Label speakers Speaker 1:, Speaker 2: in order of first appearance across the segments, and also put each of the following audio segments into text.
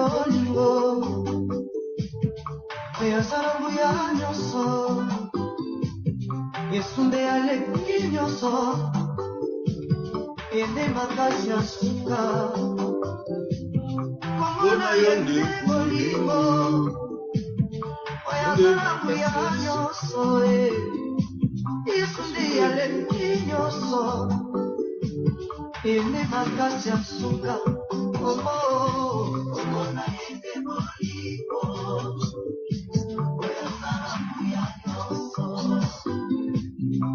Speaker 1: bolingo oyazala nguya nyonso Yesu nde aleki nyonso ende makasi ya suka komona ye nde bolingo oyazala nguya nyonso Yesu nde aleki nyonso ende makasi ya suka komona ye nde bolingo oyazala nguya nyonso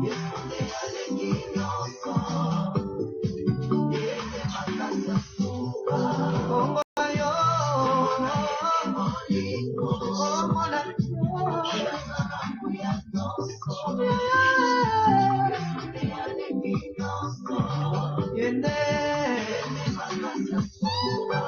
Speaker 1: Yesu nde aleki nyonso ende makasi ya suka komona yo bolingo komona oyazala nguya nyonso Yesu nde aleki nyonso ende makasi ya suka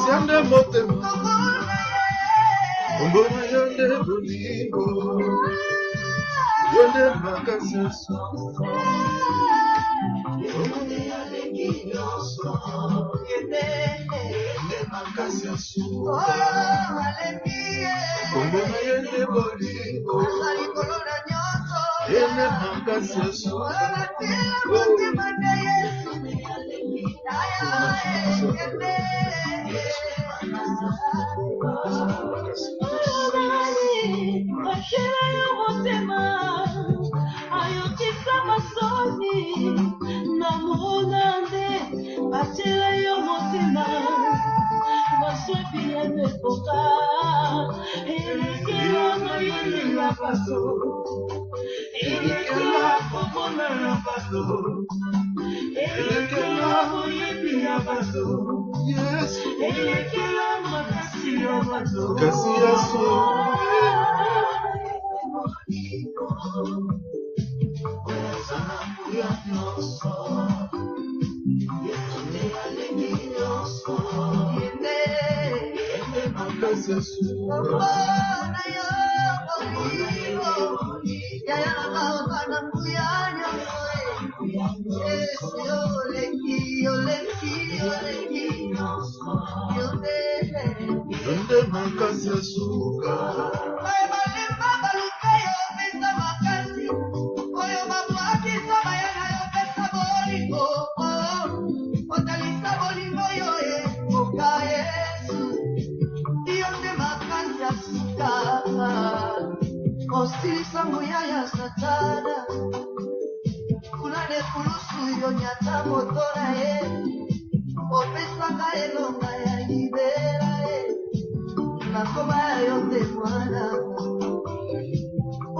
Speaker 2: Tiende motema Mbona yonde bolingo Yonde makasi ya suka Yonde aleki nyonso Yonde makasi ya suka Mbona yonde bolingo Yonde makasi ya suka
Speaker 1: Bashira yo motema ayotisa masoni na monande bashira yo motema maswepi enepoka elekela moyele ya paso elekela komona ya paso elekela moyele ya paso
Speaker 2: Yesu
Speaker 1: elekela makasi ya paso
Speaker 2: kasi ya suka Yonde makasi ya suka
Speaker 1: Sango ya satana kulane kulusu yo nyata motora opesanga elonga ya libera nakoma yote mwana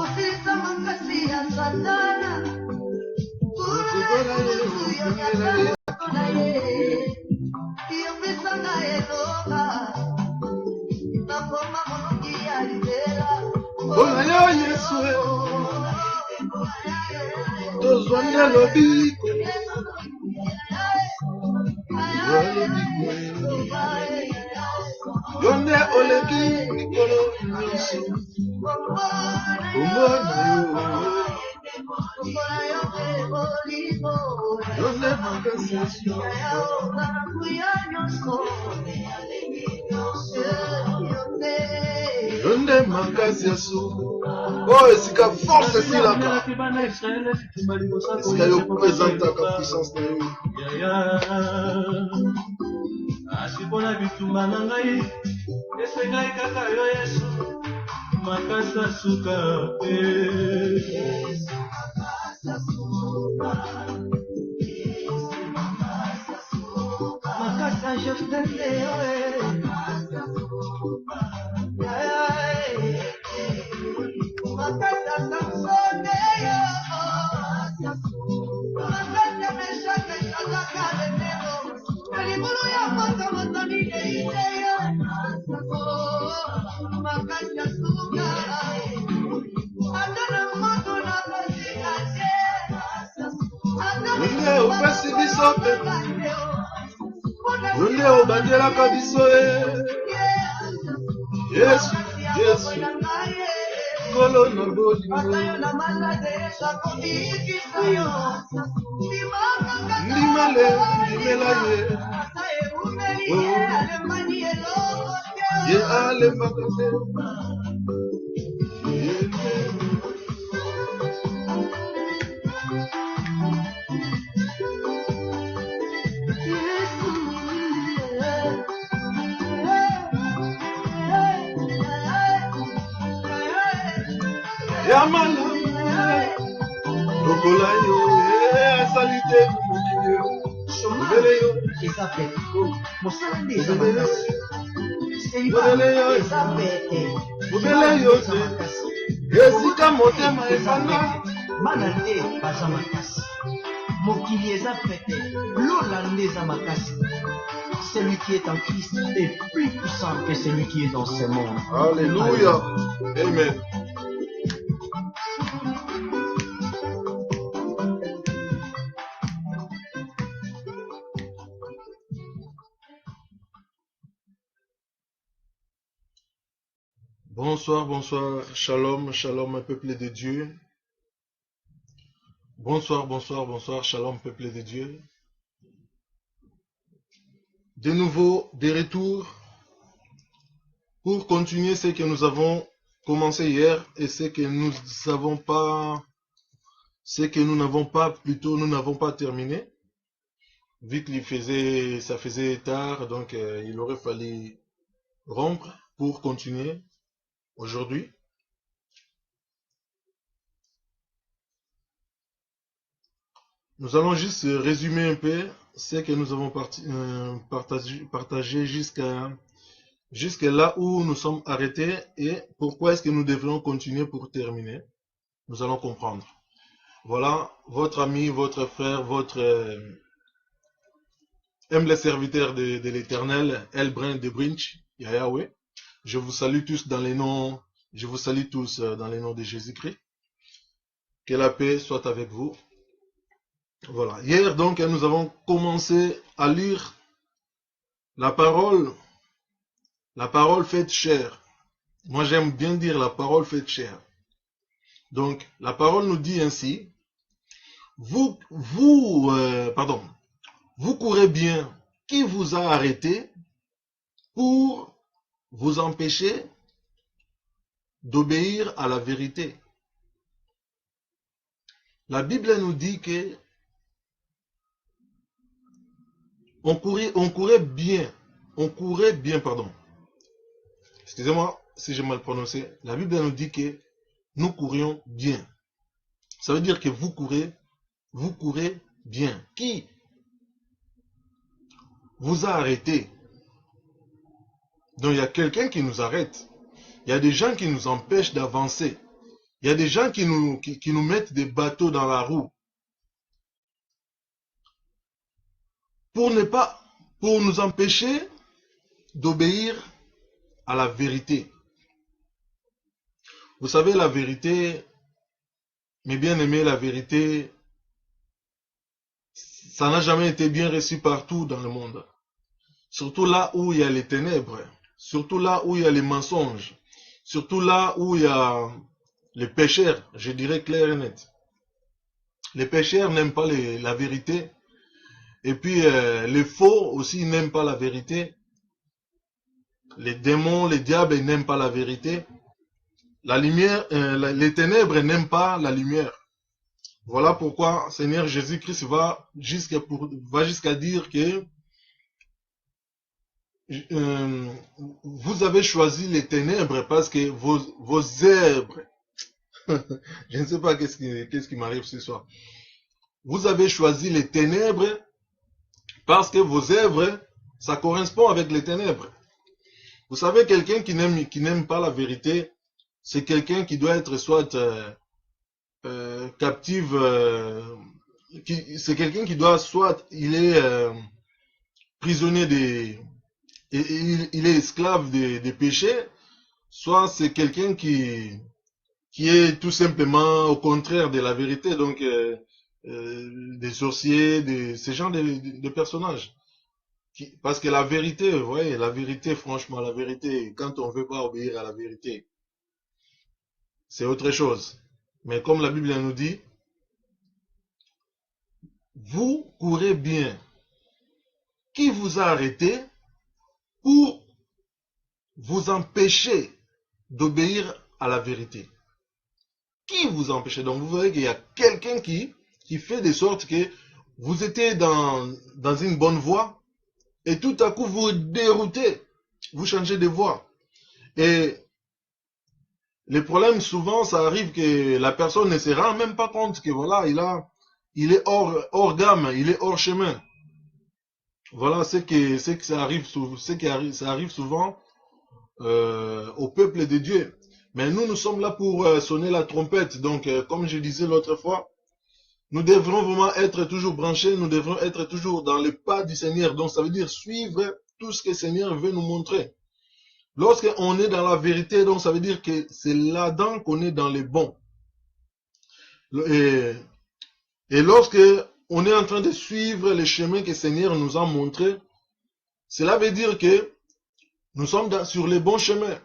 Speaker 1: osisa makasi ya satana kulane kulusu yo nyata motora opesanga elonga nakoma monongi ya libera
Speaker 2: Bona yo Yesu Tozwanda lobiko Yonde oleki nikolo nyonso Mbona yo Yonde makasi ya suka Yonde makasi ya suka Oh, esika force silaka esika yo présentaka puissance na yo
Speaker 1: asipona bitumba na ngai esengai kaka yo Yesu makasi ya suka makasi ya
Speaker 2: biso pe onde obandelaka biso Yesu Yesu kolo na bolingo ndimele ndimela ye alembaka te Yamala lokola yo salite mobele yo
Speaker 3: eza pete mosala nde eza makasi selibala eza pete
Speaker 2: mobele yo esika motema efanda
Speaker 3: bana nde baza makasi mokili eza pete lola nde eza makasi. Celui qui est en Christ est plus puissant que celui qui est dans ce monde.
Speaker 2: Alléluia. Amen. Bonsoir, bonsoir, shalom, shalom, peuple de Dieu. Bonsoir, bonsoir, bonsoir, shalom, peuple de Dieu. De nouveau, des retours pour continuer ce que nous avons commencé hier et ce que nous n'avons pas terminé. Vu que ça faisait tard, donc il aurait fallu rompre pour continuer aujourd'hui. Nous allons juste résumer un peu ce que nous avons partagé jusqu'à là où nous sommes arrêtés et pourquoi est-ce que nous devrions continuer pour terminer. Nous allons comprendre. Voilà, votre ami, votre frère, votre humble serviteur de l'Éternel, Elbrin de Brinch, Yahweh. Je vous salue tous dans les noms de Jésus-Christ. Que la paix soit avec vous. Voilà. Hier, donc, nous avons commencé à lire la parole faite chair. Moi, j'aime bien dire la parole faite chair. Donc, la parole nous dit ainsi, vous courez bien. Qui vous a arrêté pour vous empêcher d'obéir à la vérité? La Bible nous dit que on courait bien, pardon. Excusez-moi si j'ai mal prononcé. La Bible nous dit que nous courions bien. Ça veut dire que vous courez bien. Qui vous a arrêté? Donc il y a quelqu'un qui nous arrête. Il y a des gens qui nous empêchent d'avancer. Il y a des gens qui nous mettent des bateaux dans la roue. Pour nous empêcher d'obéir à la vérité. Vous savez, la vérité, mes bien-aimés, la vérité, ça n'a jamais été bien reçu partout dans le monde. Surtout là où il y a les ténèbres, surtout là où il y a les mensonges, surtout là où il y a les pécheurs, je dirais clair et net. Les pécheurs n'aiment pas la vérité. Et puis les faux aussi n'aiment pas la vérité. Les démons, les diables n'aiment pas la vérité. La lumière, les ténèbres n'aiment pas la lumière. Voilà pourquoi Seigneur Jésus-Christ va jusqu'à dire que vous avez choisi les ténèbres parce que vos œuvres, je ne sais pas qu'est-ce qui m'arrive ce soir. Vous avez choisi les ténèbres parce que vos œuvres, ça correspond avec les ténèbres. Vous savez, quelqu'un qui n'aime pas la vérité, c'est quelqu'un qui doit être soit captive, c'est quelqu'un qui doit soit il est prisonnier il est esclave des péchés, soit c'est quelqu'un qui est tout simplement au contraire de la vérité. Donc des sorciers, ces gens de personnages. Parce que la vérité, vous voyez, la vérité, franchement, la vérité, quand on ne veut pas obéir à la vérité, c'est autre chose. Mais comme la Bible nous dit, vous courez bien. Qui vous a arrêté pour vous empêcher d'obéir à la vérité? Qui vous a empêché? Donc vous voyez qu'il y a quelqu'un qui fait de sorte que vous étiez dans une bonne voie et tout à coup vous déroutez, vous changez de voie. Et le problème souvent, ça arrive que la personne ne se rend même pas compte que voilà, il est hors gamme, il est hors chemin. Voilà ce que ça arrive souvent au peuple de Dieu. Mais nous sommes là pour sonner la trompette. Donc, comme je disais l'autre fois, nous devrons vraiment être toujours branchés, nous devrons être toujours dans les pas du Seigneur. Donc, ça veut dire suivre tout ce que le Seigneur veut nous montrer. Lorsqu'on est dans la vérité, donc ça veut dire que c'est là-dedans qu'on est dans les bons. Et lorsque on est en train de suivre les chemins que le Seigneur nous a montrés, cela veut dire que nous sommes sur les bons chemins.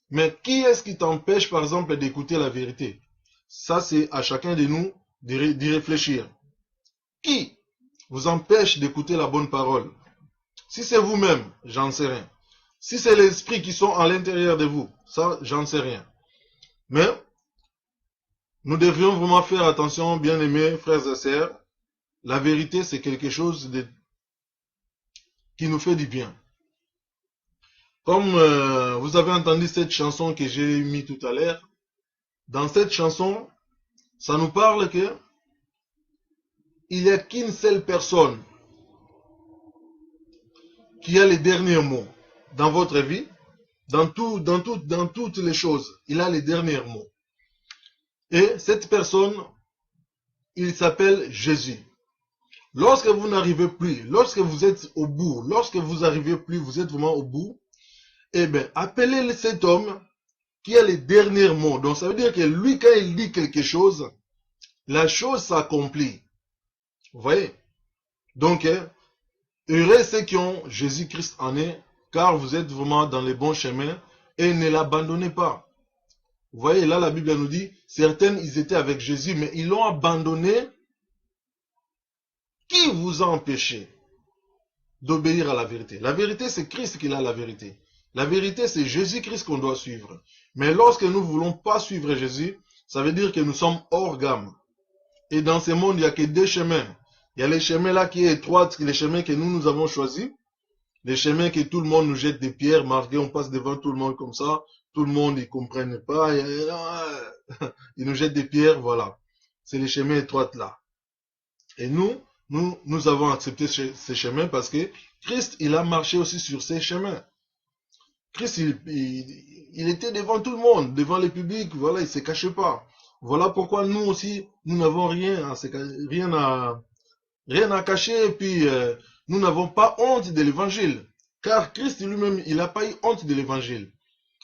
Speaker 2: Mais qui est-ce qui t'empêche, par exemple, d'écouter la vérité? Ça, c'est à chacun de nous d'y réfléchir. Qui vous empêche d'écouter la bonne parole? Si c'est vous-même, j'en sais rien. Si c'est l'esprit qui sont à l'intérieur de vous, ça, j'en sais rien. Mais nous devrions vraiment faire attention, bien-aimés frères et sœurs. La vérité, c'est quelque chose qui nous fait du bien. Comme vous avez entendu cette chanson que j'ai mis tout à l'heure, dans cette chanson, ça nous parle que il n'y a qu'une seule personne qui a les derniers mots dans votre vie, dans toutes les choses. Il a les derniers mots. Et cette personne, il s'appelle Jésus. Lorsque vous n'arrivez plus, lorsque vous êtes au bout, lorsque vous n'arrivez plus, vous êtes vraiment au bout, eh bien, appelez cet homme qui a les derniers mots. Donc, ça veut dire que lui, quand il dit quelque chose, la chose s'accomplit. Vous voyez? Donc, heureux ceux qui ont Jésus-Christ en eux, car vous êtes vraiment dans les bons chemins et ne l'abandonnez pas. Vous voyez, là, la Bible nous dit, certains, ils étaient avec Jésus, mais ils l'ont abandonné. Qui vous a empêché d'obéir à la vérité? La vérité, c'est Christ qui a la vérité. La vérité, c'est Jésus-Christ qu'on doit suivre. Mais lorsque nous ne voulons pas suivre Jésus, ça veut dire que nous sommes hors gamme. Et dans ce monde, il n'y a que deux chemins. Il y a les chemins là qui est étroit, les chemins que nous avons choisis. Les chemins que tout le monde nous jette des pierres, marqués, on passe devant tout le monde comme ça. Tout le monde, ils ne comprennent pas. Ils nous jettent des pierres, voilà. C'est les chemins étroits là. Et nous avons accepté ces chemins parce que Christ, il a marché aussi sur ces chemins. Christ, il était devant tout le monde, devant les publics, voilà, il ne se cachait pas. Voilà pourquoi nous aussi, nous n'avons rien à cacher, et puis nous n'avons pas honte de l'évangile. Car Christ lui-même, il n'a pas eu honte de l'évangile.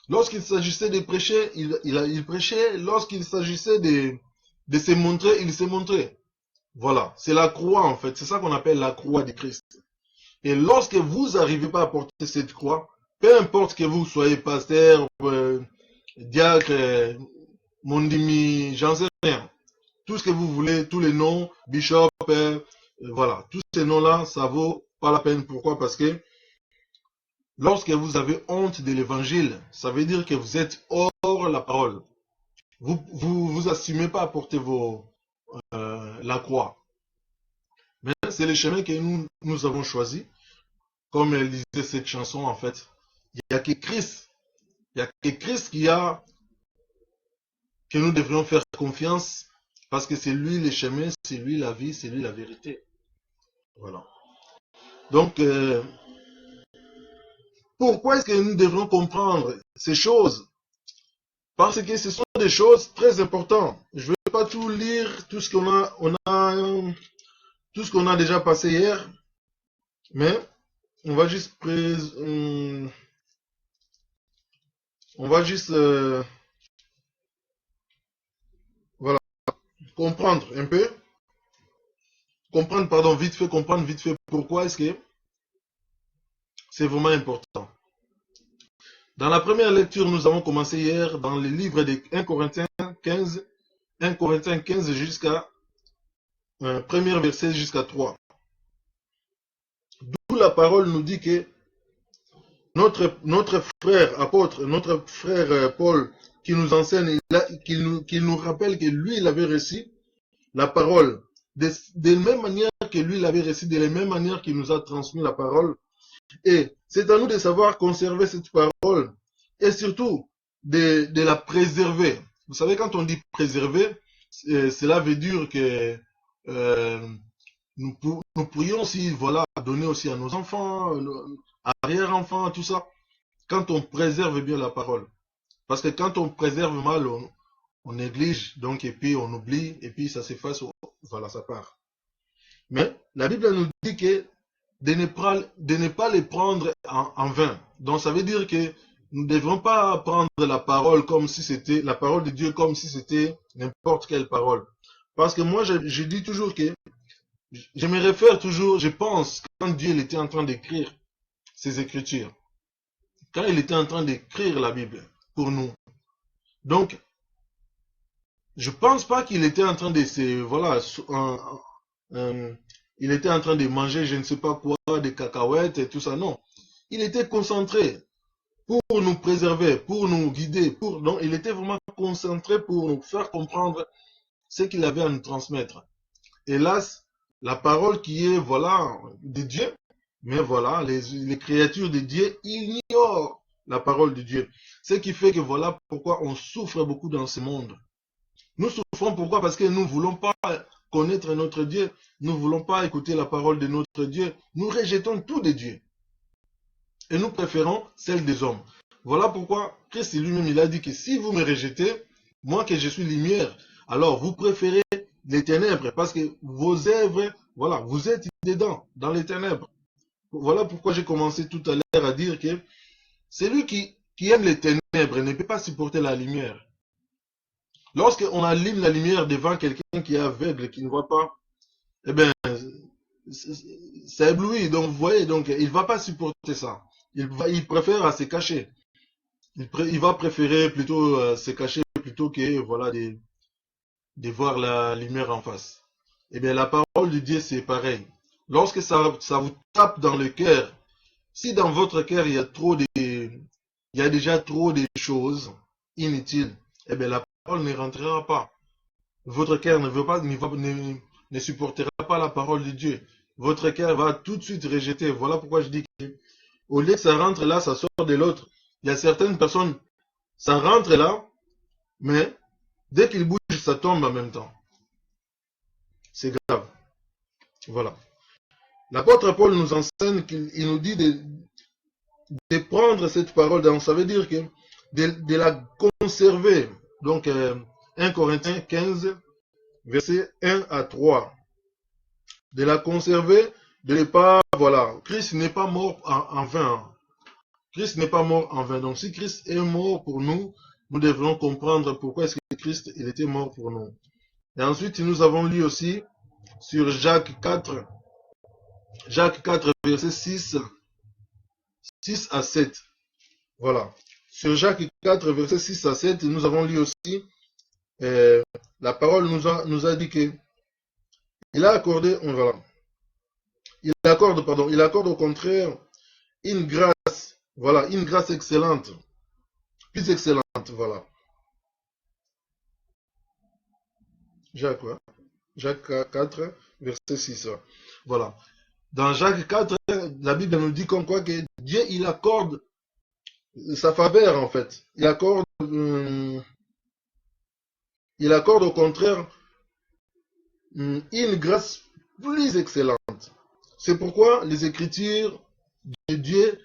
Speaker 2: Lorsqu'il s'agissait de prêcher, il prêchait. Lorsqu'il s'agissait de se montrer, il s'est montré. Voilà, c'est la croix en fait, c'est ça qu'on appelle la croix de Christ. Et lorsque vous n'arrivez pas à porter cette croix, peu importe que vous soyez pasteur, diacre, mondimi, j'en sais rien. Tout ce que vous voulez, tous les noms, bishop, voilà, tous ces noms-là, ça vaut pas la peine. Pourquoi? Parce que lorsque vous avez honte de l'évangile, ça veut dire que vous êtes hors la parole. Vous assumez pas à porter la croix. Mais c'est le chemin que nous avons choisi. Comme elle disait cette chanson, en fait, il n'y a que Christ. Il n'y a que Christ que nous devrions faire confiance, parce que c'est lui le chemin, c'est lui la vie, c'est lui la vérité. Voilà. Donc, pourquoi est-ce que nous devrions comprendre ces choses? Parce que ce sont des choses très importantes. Je ne vais pas tout lire, tout ce qu'on a déjà passé hier, mais on va juste voilà, comprendre un peu. comprendre, pardon, vite fait, pourquoi est-ce que c'est vraiment important. Dans la première lecture, nous avons commencé hier dans le livre de 1 Corinthiens 15 jusqu'à premier verset jusqu'à 3. D'où la parole nous dit que notre frère apôtre, notre frère Paul, qui nous enseigne, qui nous rappelle que lui, il avait reçu la parole de la même manière que lui l'avait reçu, de la même manière qu'il nous a transmis la parole. Et c'est à nous de savoir conserver cette parole et surtout de la préserver. Vous savez, quand on dit préserver, cela veut dire que nous pourrions aussi, voilà, donner aussi à nos enfants, arrière-enfants, tout ça, quand on préserve bien la parole. Parce que quand on préserve mal, on néglige, donc, et puis on oublie, et puis ça s'efface, voilà, ça part. Mais la Bible nous dit que de ne pas les prendre en vain. Donc ça veut dire que nous ne devrons pas prendre la parole comme si c'était, la parole de Dieu comme si c'était n'importe quelle parole. Parce que moi, je dis toujours que, je me réfère toujours, je pense, quand Dieu il était en train d'écrire ses Écritures, quand il était en train d'écrire la Bible pour nous. Donc, je pense pas qu'il était en train de se, voilà, il était en train de manger je ne sais pas quoi, des cacahuètes et tout ça, non. Il était concentré pour nous préserver, pour nous guider, donc il était vraiment concentré pour nous faire comprendre ce qu'il avait à nous transmettre. Hélas, la parole qui est, voilà, de Dieu, mais voilà, les créatures de Dieu ignorent la parole de Dieu. Ce qui fait que voilà pourquoi on souffre beaucoup dans ce monde. Nous souffrons pourquoi? Parce que nous ne voulons pas connaître notre Dieu, nous ne voulons pas écouter la parole de notre Dieu, nous rejetons tout de Dieu. Et nous préférons celle des hommes. Voilà pourquoi Christ lui-même il a dit que si vous me rejetez, moi que je suis lumière, alors vous préférez les ténèbres parce que vos œuvres, voilà, vous êtes dedans, dans les ténèbres. Voilà pourquoi j'ai commencé tout à l'heure à dire que celui qui aime les ténèbres ne peut pas supporter la lumière. Lorsqu'on allume la lumière devant quelqu'un qui est aveugle, qui ne voit pas, eh bien, ça éblouit. Donc, vous voyez, donc, il ne va pas supporter ça. Il préfère se cacher. Il va préférer plutôt se cacher plutôt que, voilà, de voir la lumière en face. Eh bien, la parole de Dieu, c'est pareil. Lorsque ça vous tape dans le cœur, si dans votre cœur, il y a déjà trop de choses inutiles, eh bien, la parole ne rentrera pas. Votre cœur ne supportera pas la parole de Dieu. Votre cœur va tout de suite rejeter. Voilà pourquoi je dis que au lieu que ça rentre là, ça sort de l'autre. Il y a certaines personnes, ça rentre là, mais dès qu'il bouge, ça tombe en même temps. C'est grave. Voilà. L'apôtre Paul nous enseigne qu'il nous dit de prendre cette parole. Donc ça veut dire que de la conserver. Donc 1 Corinthiens 15, versets 1 à 3. De la conserver, de ne pas, voilà, Christ n'est pas mort en vain. Christ n'est pas mort en vain. Donc si Christ est mort pour nous, nous devrons comprendre pourquoi est-ce que Christ il était mort pour nous. Et ensuite, nous avons lu aussi sur Jacques 4, verset 6 à 7. Voilà. Sur Jacques 4, verset 6 à 7, nous avons lu aussi, la parole nous a dit que il a accordé, voilà, il accorde au contraire une grâce, voilà, une grâce excellente, plus excellente, voilà. Jacques 4, verset 6. Voilà. Dans Jacques 4, la Bible nous dit comme quoi que Dieu, il accorde sa faveur, en fait. Il accorde au contraire une grâce plus excellente. C'est pourquoi les Écritures de Dieu,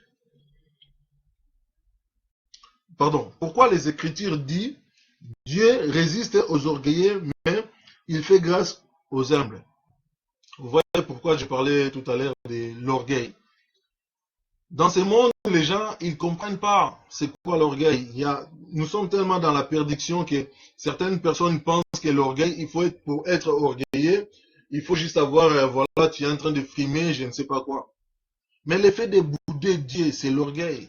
Speaker 2: pourquoi les Écritures disent Dieu résiste aux orgueilleux, mais il fait grâce aux humbles. Vous voyez pourquoi je parlais tout à l'heure de l'orgueil. Dans ce monde, les gens, ils ne comprennent pas c'est quoi l'orgueil. Nous sommes tellement dans la perdition que certaines personnes pensent que l'orgueil, pour être orgueilleux, il faut juste avoir, voilà, tu es en train de frimer, je ne sais pas quoi. Mais le fait de bouder Dieu, c'est l'orgueil.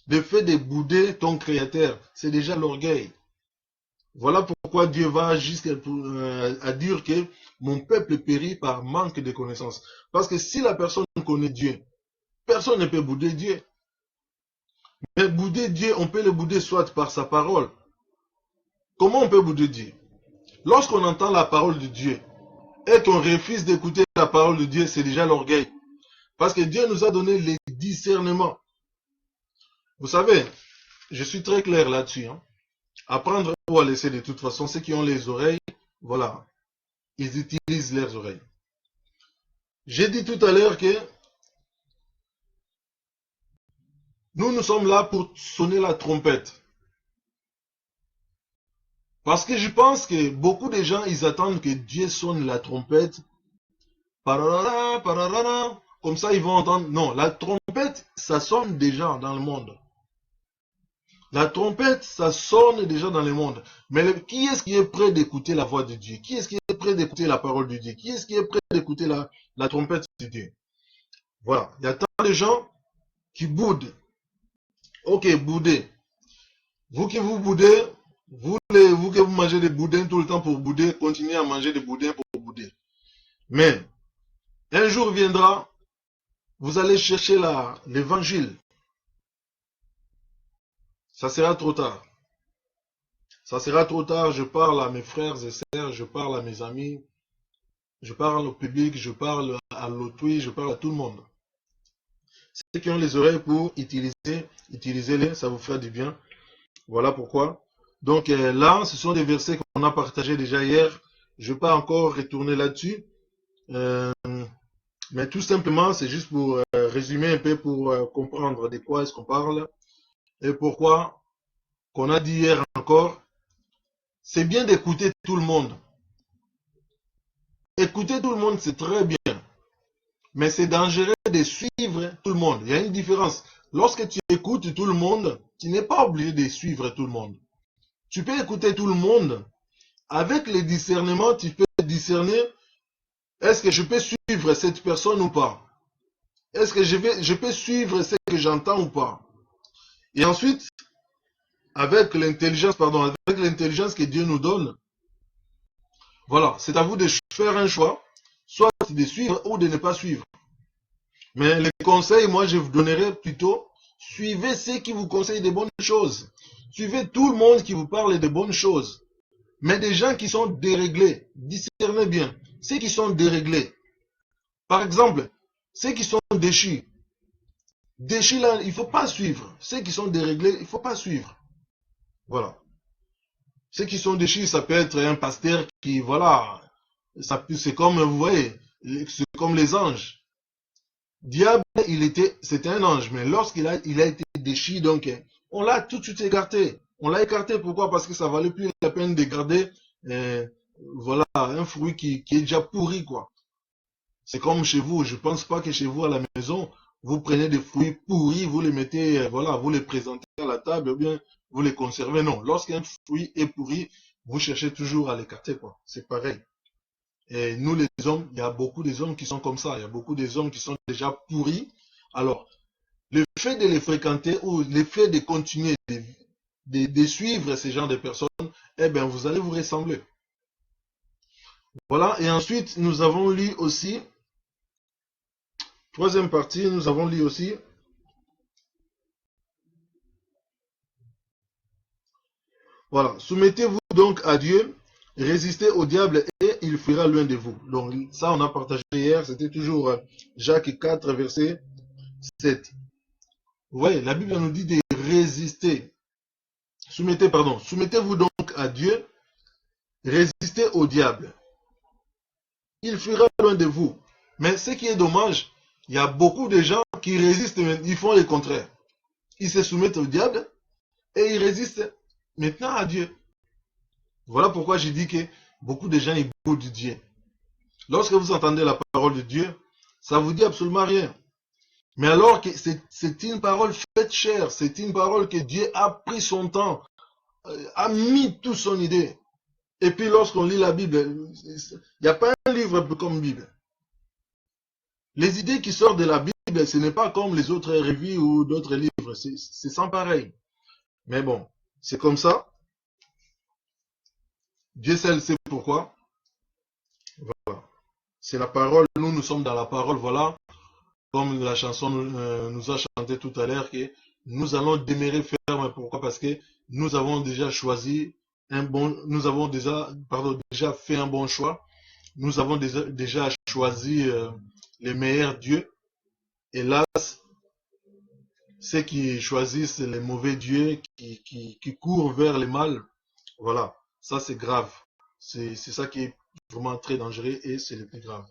Speaker 2: Le fait de bouder ton créateur, c'est déjà l'orgueil. Voilà pourquoi Dieu va jusqu'à à dire que mon peuple périt par manque de connaissance. Parce que si la personne connaît Dieu, personne ne peut bouder Dieu. Mais bouder Dieu, on peut le bouder soit par sa parole. Comment on peut bouder Dieu? Lorsqu'on entend la parole de Dieu et qu'on refuse d'écouter la parole de Dieu, c'est déjà l'orgueil. Parce que Dieu nous a donné les discernements. Vous savez, je suis très clair là-dessus. Hein. Apprendre ou à laisser de toute façon, ceux qui ont les oreilles, voilà, ils utilisent leurs oreilles. J'ai dit tout à l'heure que nous sommes là pour sonner la trompette. Parce que je pense que beaucoup de gens, ils attendent que Dieu sonne la trompette. Pararara, pararara, comme ça, ils vont entendre. Non, la trompette, ça sonne déjà dans le monde. La trompette, ça sonne déjà dans le monde. Mais qui est-ce qui est prêt d'écouter la voix de Dieu? Qui est-ce qui est prêt d'écouter la parole de Dieu? Qui est-ce qui est prêt d'écouter la trompette de Dieu? Voilà, il y a tant de gens qui boudent. Ok, boudez. Vous qui vous boudez, vous que vous mangez des boudins tout le temps pour bouder, continuez à manger des boudins pour bouder. Mais, un jour viendra, vous allez chercher l'évangile. Ça sera trop tard. Ça sera trop tard, je parle à mes frères et sœurs, je parle à mes amis, je parle au public, je parle à l'autrui, je parle à tout le monde. Ceux qui ont les oreilles pour utilisez-les, ça vous fera du bien. Voilà pourquoi. Donc là, ce sont des versets qu'on a partagés déjà hier. Je ne vais pas encore retourner là-dessus. Mais tout simplement, c'est juste pour résumer un peu, pour comprendre de quoi est-ce qu'on parle. Et pourquoi, qu'on a dit hier encore, c'est bien d'écouter tout le monde. Écouter tout le monde, c'est très bien. Mais c'est dangereux de suivre tout le monde. Il y a une différence. Lorsque tu écoutes tout le monde, tu n'es pas obligé de suivre tout le monde. Tu peux écouter tout le monde. Avec les discernements, tu peux discerner, est-ce que je peux suivre cette personne ou pas? Est-ce que je peux suivre ce que j'entends ou pas? Et ensuite, avec l'intelligence que Dieu nous donne, voilà, c'est à vous de faire un choix, soit de suivre ou de ne pas suivre. Mais les conseils, moi, je vous donnerai plutôt, suivez ceux qui vous conseillent de bonnes choses. Suivez tout le monde qui vous parle de bonnes choses. Mais des gens qui sont déréglés, discernez bien, ceux qui sont déréglés. Par exemple, ceux qui sont déchus. Déchus là, il ne faut pas suivre. Ceux qui sont déréglés, il ne faut pas suivre. Voilà. Ceux qui sont déchus, ça peut être un pasteur qui, voilà, c'est comme, vous voyez, c'est comme les anges. Diable, c'était un ange, mais lorsqu'il a été déchu, donc, on l'a tout de suite écarté. On l'a écarté, pourquoi? Parce que ça valait plus la peine de garder, voilà, un fruit qui est déjà pourri, quoi. C'est comme chez vous, je pense pas que chez vous à la maison, vous prenez des fruits pourris, vous les mettez, voilà, vous les présentez à la table, ou bien vous les conservez. Non, lorsqu'un fruit est pourri, vous cherchez toujours à l'écarter, quoi. C'est pareil. Et nous les hommes, il y a beaucoup des hommes qui sont comme ça, il y a beaucoup des hommes qui sont déjà pourris. Alors, le fait de les fréquenter ou le fait de continuer de suivre ces genres de personnes, eh bien, vous allez vous ressembler. Voilà, et ensuite, nous avons lu aussi, troisième partie, nous avons lu aussi, voilà, soumettez-vous donc à Dieu, résistez au diable et il fuira loin de vous. Donc ça, on a partagé hier, c'était toujours Jacques 4, verset 7. Vous voyez, la Bible nous dit de résister. Soumettez-vous donc à Dieu, résistez au diable. Il fuira loin de vous. Mais ce qui est dommage, il y a beaucoup de gens qui résistent, ils font le contraire. Ils se soumettent au diable et ils résistent maintenant à Dieu. Voilà pourquoi je dis que beaucoup de gens ils boudent Dieu. Lorsque vous entendez la parole de Dieu, ça vous dit absolument rien. Mais alors que c'est une parole faite chair, c'est une parole que Dieu a pris son temps, a mis toute son idée. Et puis lorsqu'on lit la Bible, il n'y a pas un livre comme Bible. Les idées qui sortent de la Bible, ce n'est pas comme les autres revues ou d'autres livres. C'est sans pareil. Mais bon, c'est comme ça. Dieu seul sait pourquoi. Voilà. C'est la parole. Nous sommes dans la parole. Voilà. Comme la chanson nous a chanté tout à l'heure, que nous allons demeurer fermes. Pourquoi? Parce que nous avons déjà choisi nous avons déjà fait un bon choix. Nous avons déjà choisi les meilleurs dieux. Hélas, ceux qui choisissent les mauvais dieux, qui courent vers le mal, voilà, ça c'est grave. C'est ça qui est vraiment très dangereux et c'est le plus grave.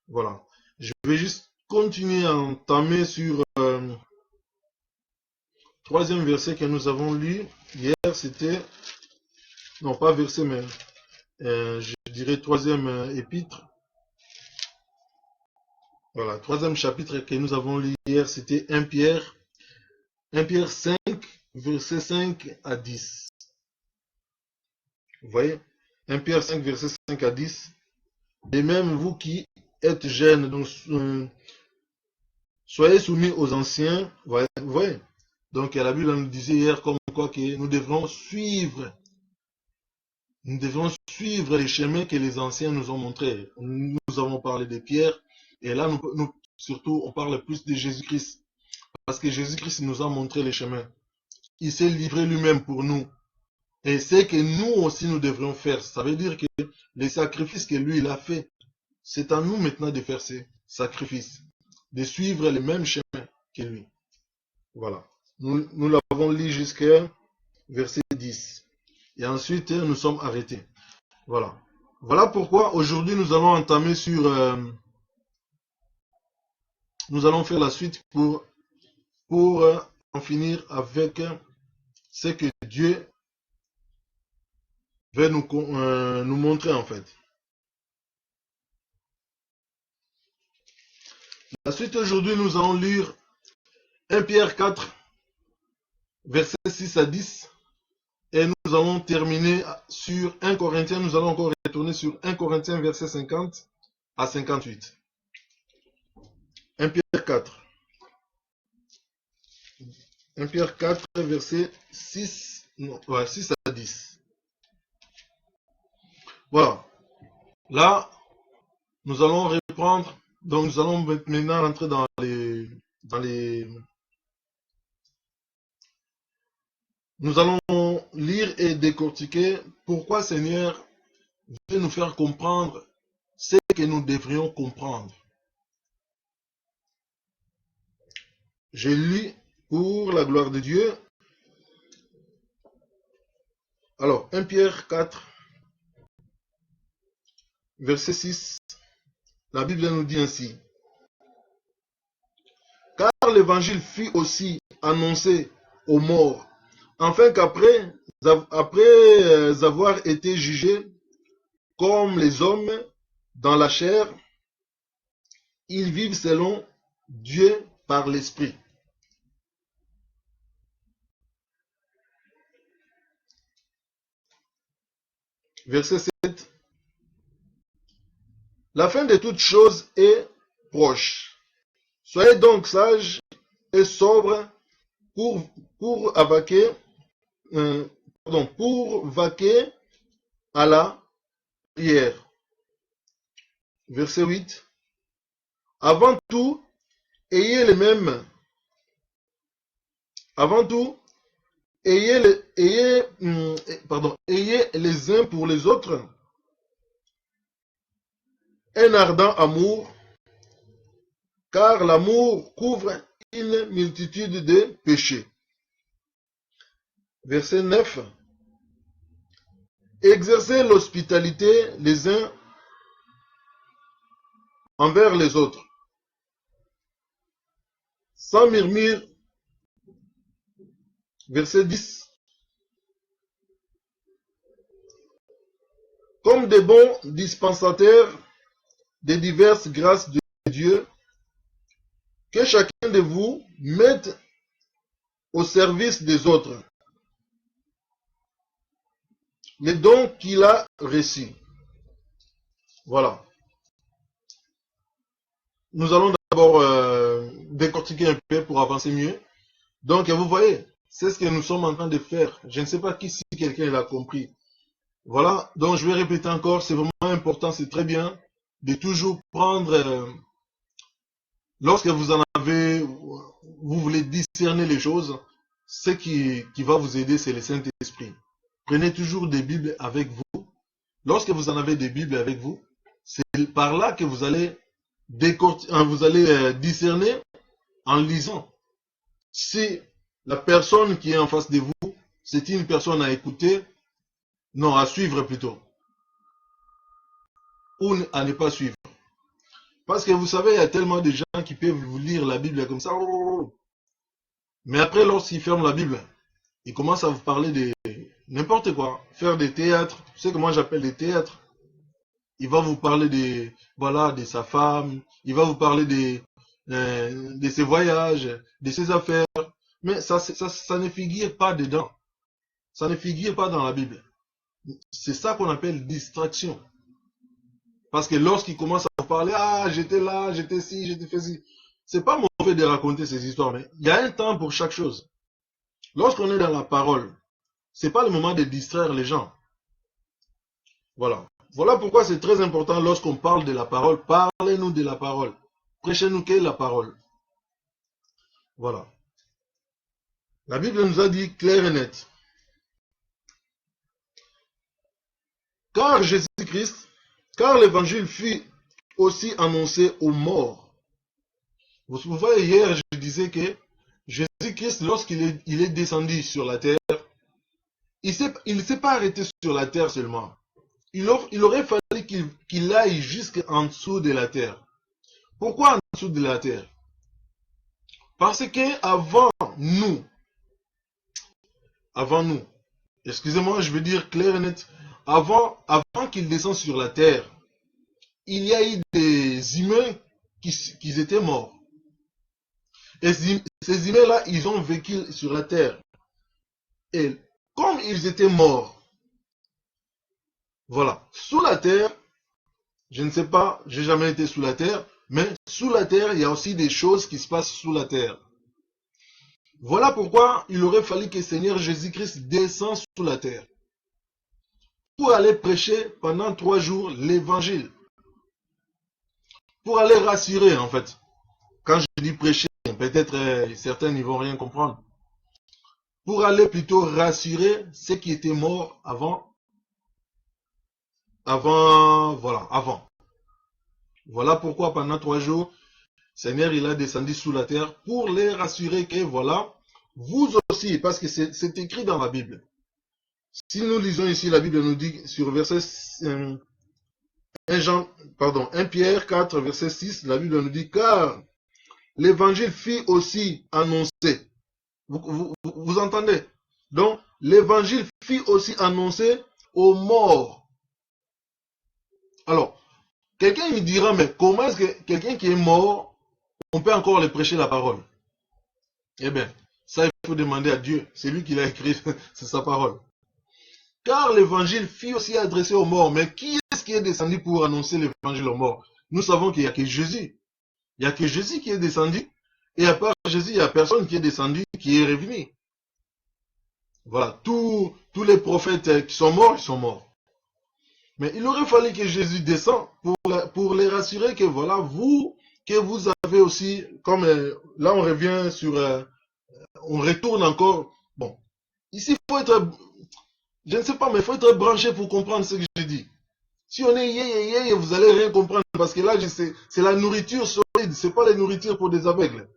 Speaker 2: Voilà. Je vais juste continuer à entamer sur troisième verset que nous avons lu hier. C'était, non pas verset, mais je dirais troisième épître. Voilà, troisième chapitre que nous avons lu hier, c'était 1 Pierre 5, verset 5 à 10. Vous voyez, 1 Pierre 5, verset 5 à 10. Et même vous qui êtes jeunes, donc soyez soumis aux anciens. Vous voyez. Donc la Bible nous disait hier comme quoi que nous devrons suivre les chemins que les anciens nous ont montrés. Nous avons parlé de Pierre, et là surtout on parle plus de Jésus-Christ. Parce que Jésus-Christ nous a montré les chemins. Il s'est livré lui-même pour nous. Et c'est que nous aussi nous devrions faire. Ça veut dire que les sacrifices que lui il a fait, c'est à nous maintenant de faire ces sacrifices, de suivre le même chemin que lui. Voilà. Nous l'avons lu jusqu'à verset 10. Et ensuite, nous sommes arrêtés. Voilà. Voilà pourquoi aujourd'hui nous allons entamer sur... nous allons faire la suite pour en finir avec ce que Dieu veut nous montrer en fait. La suite aujourd'hui, nous allons lire 1 Pierre 4, versets 6 à 10. Et nous allons terminer sur 1 Corinthiens. Nous allons encore retourner sur 1 Corinthiens, verset 50 à 58. 1 Pierre 4. 1 Pierre 4, verset 6 à 10. Voilà. Là, nous allons reprendre. Donc, nous allons maintenant rentrer dans les... Nous allons lire et décortiquer pourquoi Seigneur veut nous faire comprendre ce que nous devrions comprendre. Je lis pour la gloire de Dieu. Alors, 1 Pierre 4, verset 6, la Bible nous dit ainsi. Car l'évangile fut aussi annoncé aux morts, afin qu'après avoir été jugés comme les hommes dans la chair, ils vivent selon Dieu par l'Esprit. Verset 7. La fin de toutes choses est proche. Soyez donc sages et sobres pour vaquer à la prière. Verset 8. Avant tout, ayez les uns pour les autres un ardent amour, car l'amour couvre une multitude de péchés. Verset 9. Exercez l'hospitalité les uns envers les autres, sans murmure. Verset 10. Comme des bons dispensateurs des diverses grâces de Dieu, que chacun de vous mette au service des autres les dons qu'il a reçus. Voilà. Nous allons d'abord décortiquer un peu pour avancer mieux. Donc, vous voyez, c'est ce que nous sommes en train de faire. Je ne sais pas si quelqu'un l'a compris. Voilà, donc je vais répéter encore, c'est vraiment important, c'est très bien de toujours prendre, lorsque vous en avez, vous voulez discerner les choses, ce qui va vous aider, c'est le Saint-Esprit. Prenez toujours des Bibles avec vous. Lorsque vous en avez des Bibles avec vous, c'est par là que vous allez discerner en lisant. Si la personne qui est en face de vous, c'est une personne à écouter, non, à suivre plutôt, ou à ne pas suivre. Parce que vous savez, il y a tellement de gens qui peuvent vous lire la Bible comme ça, mais après, lorsqu'ils ferment la Bible, ils commencent à vous parler de n'importe quoi, faire des théâtres, tu sais comment j'appelle des théâtres. Il va vous parler de sa femme, il va vous parler de ses voyages, de ses affaires, mais ça ne figure pas dedans. Ça ne figure pas dans la Bible. C'est ça qu'on appelle distraction. Parce que lorsqu'il commence à vous parler, ah, j'étais là, j'étais ci, j'étais fait ci. C'est pas mauvais de raconter ces histoires, mais il y a un temps pour chaque chose. Lorsqu'on est dans la parole, c'est pas le moment de distraire les gens. Voilà. Voilà pourquoi c'est très important lorsqu'on parle de la parole. Parlez-nous de la parole. Prêchez-nous qu'est la parole. Voilà. La Bible nous a dit clair et net. Car l'évangile fut aussi annoncé aux morts. Vous voyez, hier, je disais que Jésus-Christ, lorsqu'il est descendu sur la terre, il ne s'est pas arrêté sur la terre seulement. Il aurait fallu qu'il aille jusqu'en dessous de la terre. Pourquoi en dessous de la terre? Parce que avant nous, excusez-moi, je veux dire clair et net, avant qu'il descende sur la terre, il y a eu des humains qui étaient morts. Et ces humains-là, ils ont vécu sur la terre. Et comme ils étaient morts, voilà, sous la terre, je ne sais pas, j'ai jamais été sous la terre, mais sous la terre, il y a aussi des choses qui se passent sous la terre. Voilà pourquoi il aurait fallu que le Seigneur Jésus-Christ descende sous la terre pour aller prêcher pendant 3 jours l'évangile. Pour aller rassurer, en fait. Quand je dis prêcher, peut-être certains n'y vont rien comprendre. Pour aller plutôt rassurer ceux qui étaient morts avant. Voilà pourquoi pendant 3 jours, Seigneur, il a descendu sous la terre pour les rassurer que voilà, vous aussi, parce que c'est écrit dans la Bible. Si nous lisons ici, la Bible nous dit sur verset 1 Pierre 4, verset 6, la Bible nous dit, car l'évangile fut aussi annoncé. Vous entendez? Donc, l'évangile fut aussi annoncé aux morts. Alors, quelqu'un me dira, mais comment est-ce que quelqu'un qui est mort, on peut encore lui prêcher la parole? Eh bien, ça il faut demander à Dieu. C'est lui qui l'a écrit, c'est sa parole. Car l'évangile fut aussi adressé aux morts. Mais qui est-ce qui est descendu pour annoncer l'évangile aux morts? Nous savons qu'il n'y a que Jésus. Il n'y a que Jésus qui est descendu. Et à part Jésus, il n'y a personne qui est descendu, qui est revenu. Voilà, tous les prophètes qui sont morts, ils sont morts. Mais il aurait fallu que Jésus descende pour les rassurer que voilà, vous avez aussi, comme là on revient sur, on retourne encore, bon, ici il faut être, je ne sais pas, mais il faut être branché pour comprendre ce que je dis. Si on est vous allez rien comprendre, parce que là c'est la nourriture solide, c'est pas la nourriture pour des aveugles,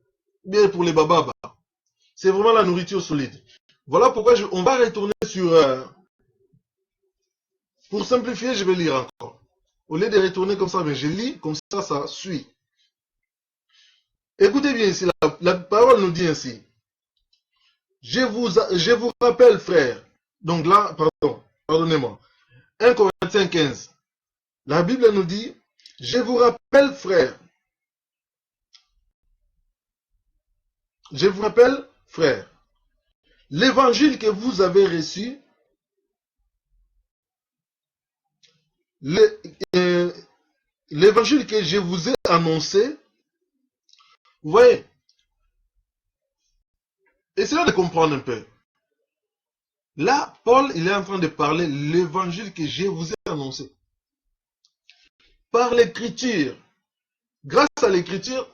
Speaker 2: bien pour les bababas, c'est vraiment la nourriture solide. Voilà pourquoi on va retourner sur, pour simplifier, je vais lire encore. Au lieu de retourner comme ça, mais je lis, comme ça suit. Écoutez bien ici, la parole nous dit ainsi. Je vous rappelle, frère. Donc là, pardonnez-moi. 1 Corinthiens 15. La Bible nous dit, je vous rappelle, frère. Je vous rappelle, frère. L'évangile que vous avez reçu, l'évangile que je vous ai annoncé, vous voyez, essayez de comprendre un peu. Là, Paul, il est en train de parler l'évangile que je vous ai annoncé. Par l'écriture, grâce à l'écriture,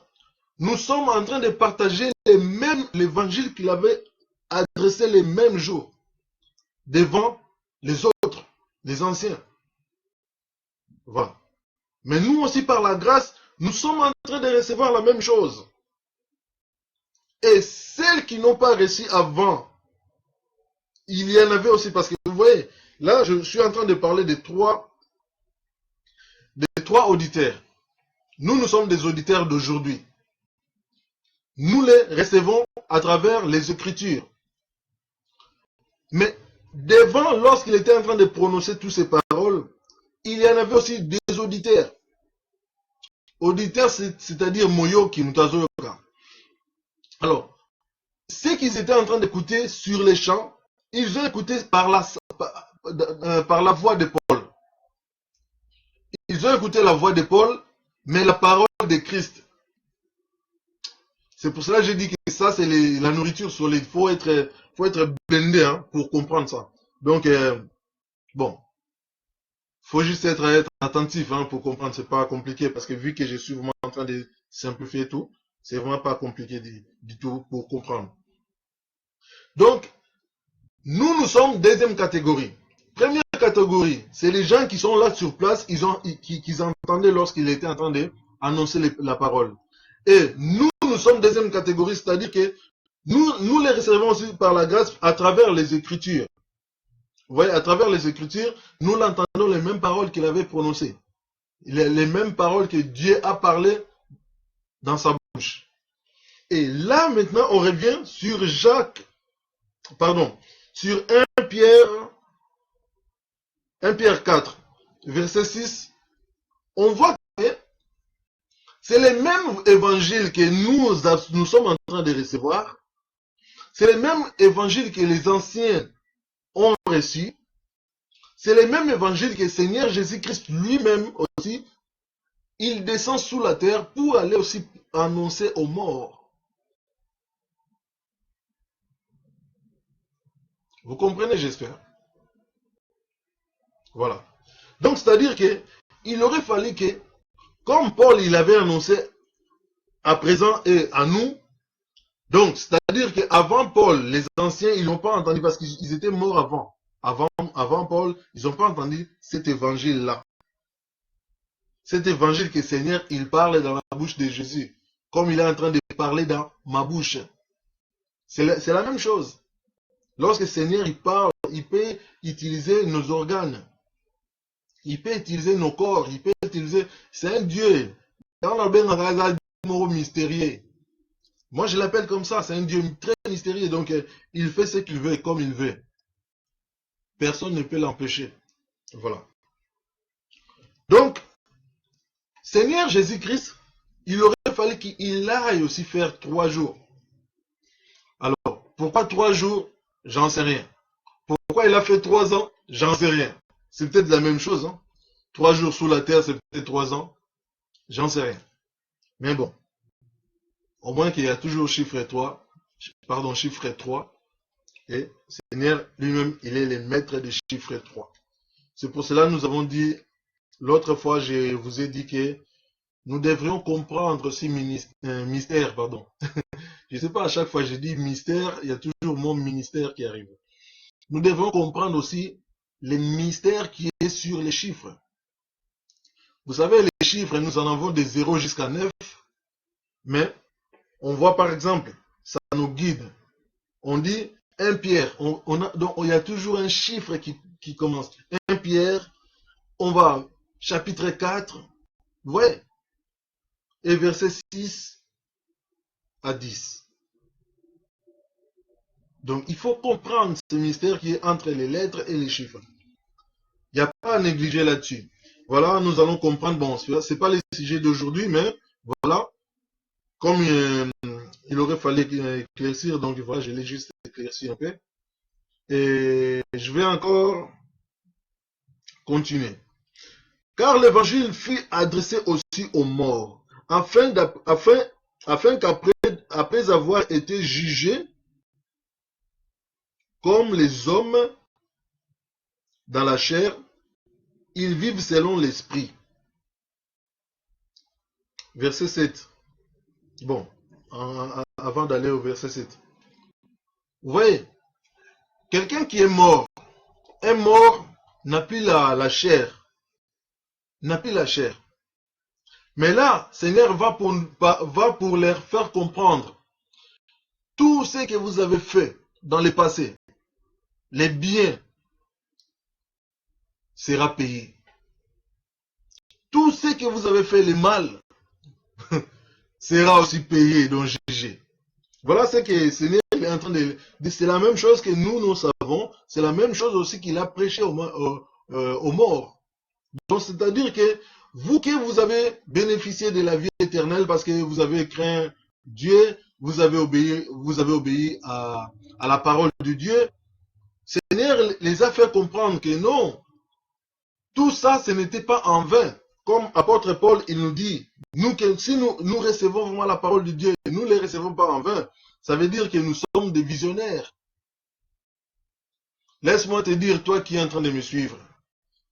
Speaker 2: nous sommes en train de partager l'évangile qu'il avait adressé les mêmes jours devant les autres, les anciens. Voilà. Mais nous aussi, par la grâce, nous sommes en train de recevoir la même chose. Et celles qui n'ont pas reçu avant, il y en avait aussi, parce que vous voyez, là, je suis en train de parler des trois auditeurs. Nous sommes des auditeurs d'aujourd'hui. Nous les recevons à travers les Écritures. Mais devant, lorsqu'il était en train de prononcer toutes ces paroles, il y en avait aussi des auditeurs. Auditeurs, c'est-à-dire Moyo Kimutazoyoka. Alors, ceux qui étaient en train d'écouter sur les champs, ils ont écouté par la voix de Paul. Ils ont écouté la voix de Paul, mais la parole de Christ. C'est pour cela que j'ai dit que ça, c'est la nourriture solide. Il faut être blindé pour comprendre ça. Donc, bon, faut juste être attentif pour comprendre. C'est pas compliqué parce que vu que je suis vraiment en train de simplifier tout, c'est vraiment pas compliqué du tout pour comprendre. Donc, nous sommes deuxième catégorie. Première catégorie, c'est les gens qui sont là sur place, qui entendaient lorsqu'il était en train d'annoncer la parole. Et nous sommes deuxième catégorie, c'est-à-dire que nous les recevons aussi par la grâce à travers les Écritures. Vous voyez, à travers les Écritures, nous l'entendons les mêmes paroles qu'il avait prononcées. Les mêmes paroles que Dieu a parlé dans sa bouche. Et là, maintenant, on revient sur sur 1 Pierre 4, verset 6. On voit que c'est le même évangile que nous sommes en train de recevoir. C'est le même évangile que les anciens ont reçu. C'est le même évangile que le Seigneur Jésus-Christ lui-même aussi, il descend sous la terre pour aller aussi annoncer aux morts. Vous comprenez, j'espère. Voilà. Donc, c'est-à-dire qu'il aurait fallu que, comme Paul, il avait annoncé à présent et à nous, donc, c'est-à-dire qu'avant Paul, les anciens, ils n'ont pas entendu parce qu'ils étaient morts avant. Avant Paul, ils n'ont pas entendu cet évangile-là. Cet évangile que le Seigneur, il parle dans la bouche de Jésus. Comme il est en train de parler dans ma bouche. C'est la même chose. Lorsque le Seigneur, il parle, il peut utiliser nos organes. Il peut utiliser nos corps. Il peut utiliser... C'est un Dieu. Dans le ben mystérieux. Moi, je l'appelle comme ça. C'est un Dieu très mystérieux. Donc, il fait ce qu'il veut comme il veut. Personne ne peut l'empêcher. Voilà. Donc, Seigneur Jésus-Christ, il aurait fallu qu'il aille aussi faire 3 jours. Alors, pourquoi 3 jours? J'en sais rien. Pourquoi il a fait 3 ans? J'en sais rien. C'est peut-être la même chose. 3 jours sous la terre, c'est peut-être 3 ans. J'en sais rien. Mais bon. Au moins qu'il y a toujours chiffre 3. Chiffre 3. Et Seigneur lui-même, il est le maître des chiffres 3. C'est pour cela que nous avons dit, l'autre fois, je vous ai dit que nous devrions comprendre ce mystère. Je ne sais pas, à chaque fois que je dis mystère, il y a toujours mon ministère qui arrive. Nous devons comprendre aussi le mystère qui est sur les chiffres. Vous savez, les chiffres, nous en avons de 0 jusqu'à 9. Mais on voit par exemple, ça nous guide. On dit 1 Pierre. Donc il y a toujours un chiffre qui commence. 1 Pierre, on va chapitre 4. Vous voyez? Et verset 6 à 10. Donc, il faut comprendre ce mystère qui est entre les lettres et les chiffres. Il n'y a pas à négliger là-dessus. Voilà, nous allons comprendre. Bon, ce n'est pas le sujet d'aujourd'hui, mais voilà. Comme il aurait fallu éclaircir, donc voilà, je l'ai juste éclairci un peu. Et je vais encore continuer. Car l'évangile fut adressé aussi aux morts, afin qu'après avoir été jugés comme les hommes dans la chair, ils vivent selon l'esprit. Verset 7. Bon, avant d'aller au verset 7. Vous voyez, quelqu'un qui est mort, un mort n'a plus la chair. N'a plus la chair. Mais là, Seigneur va pour leur faire comprendre tout ce que vous avez fait dans le passé. Les biens sera payé. Tout ce que vous avez fait, le mal, sera aussi payé, donc jugé. Voilà ce que le Seigneur est en train de dire. C'est la même chose que nous savons. C'est la même chose aussi qu'il a prêché aux morts. Donc, c'est-à-dire que vous vous avez bénéficié de la vie éternelle parce que vous avez craint Dieu, vous avez obéi à la parole de Dieu. Le Seigneur les a fait comprendre que non, tout ça, ce n'était pas en vain. Comme apôtre Paul, il nous dit, si nous recevons vraiment la parole de Dieu, nous ne les recevons pas en vain. Ça veut dire que nous sommes des visionnaires. Laisse-moi te dire, toi qui es en train de me suivre,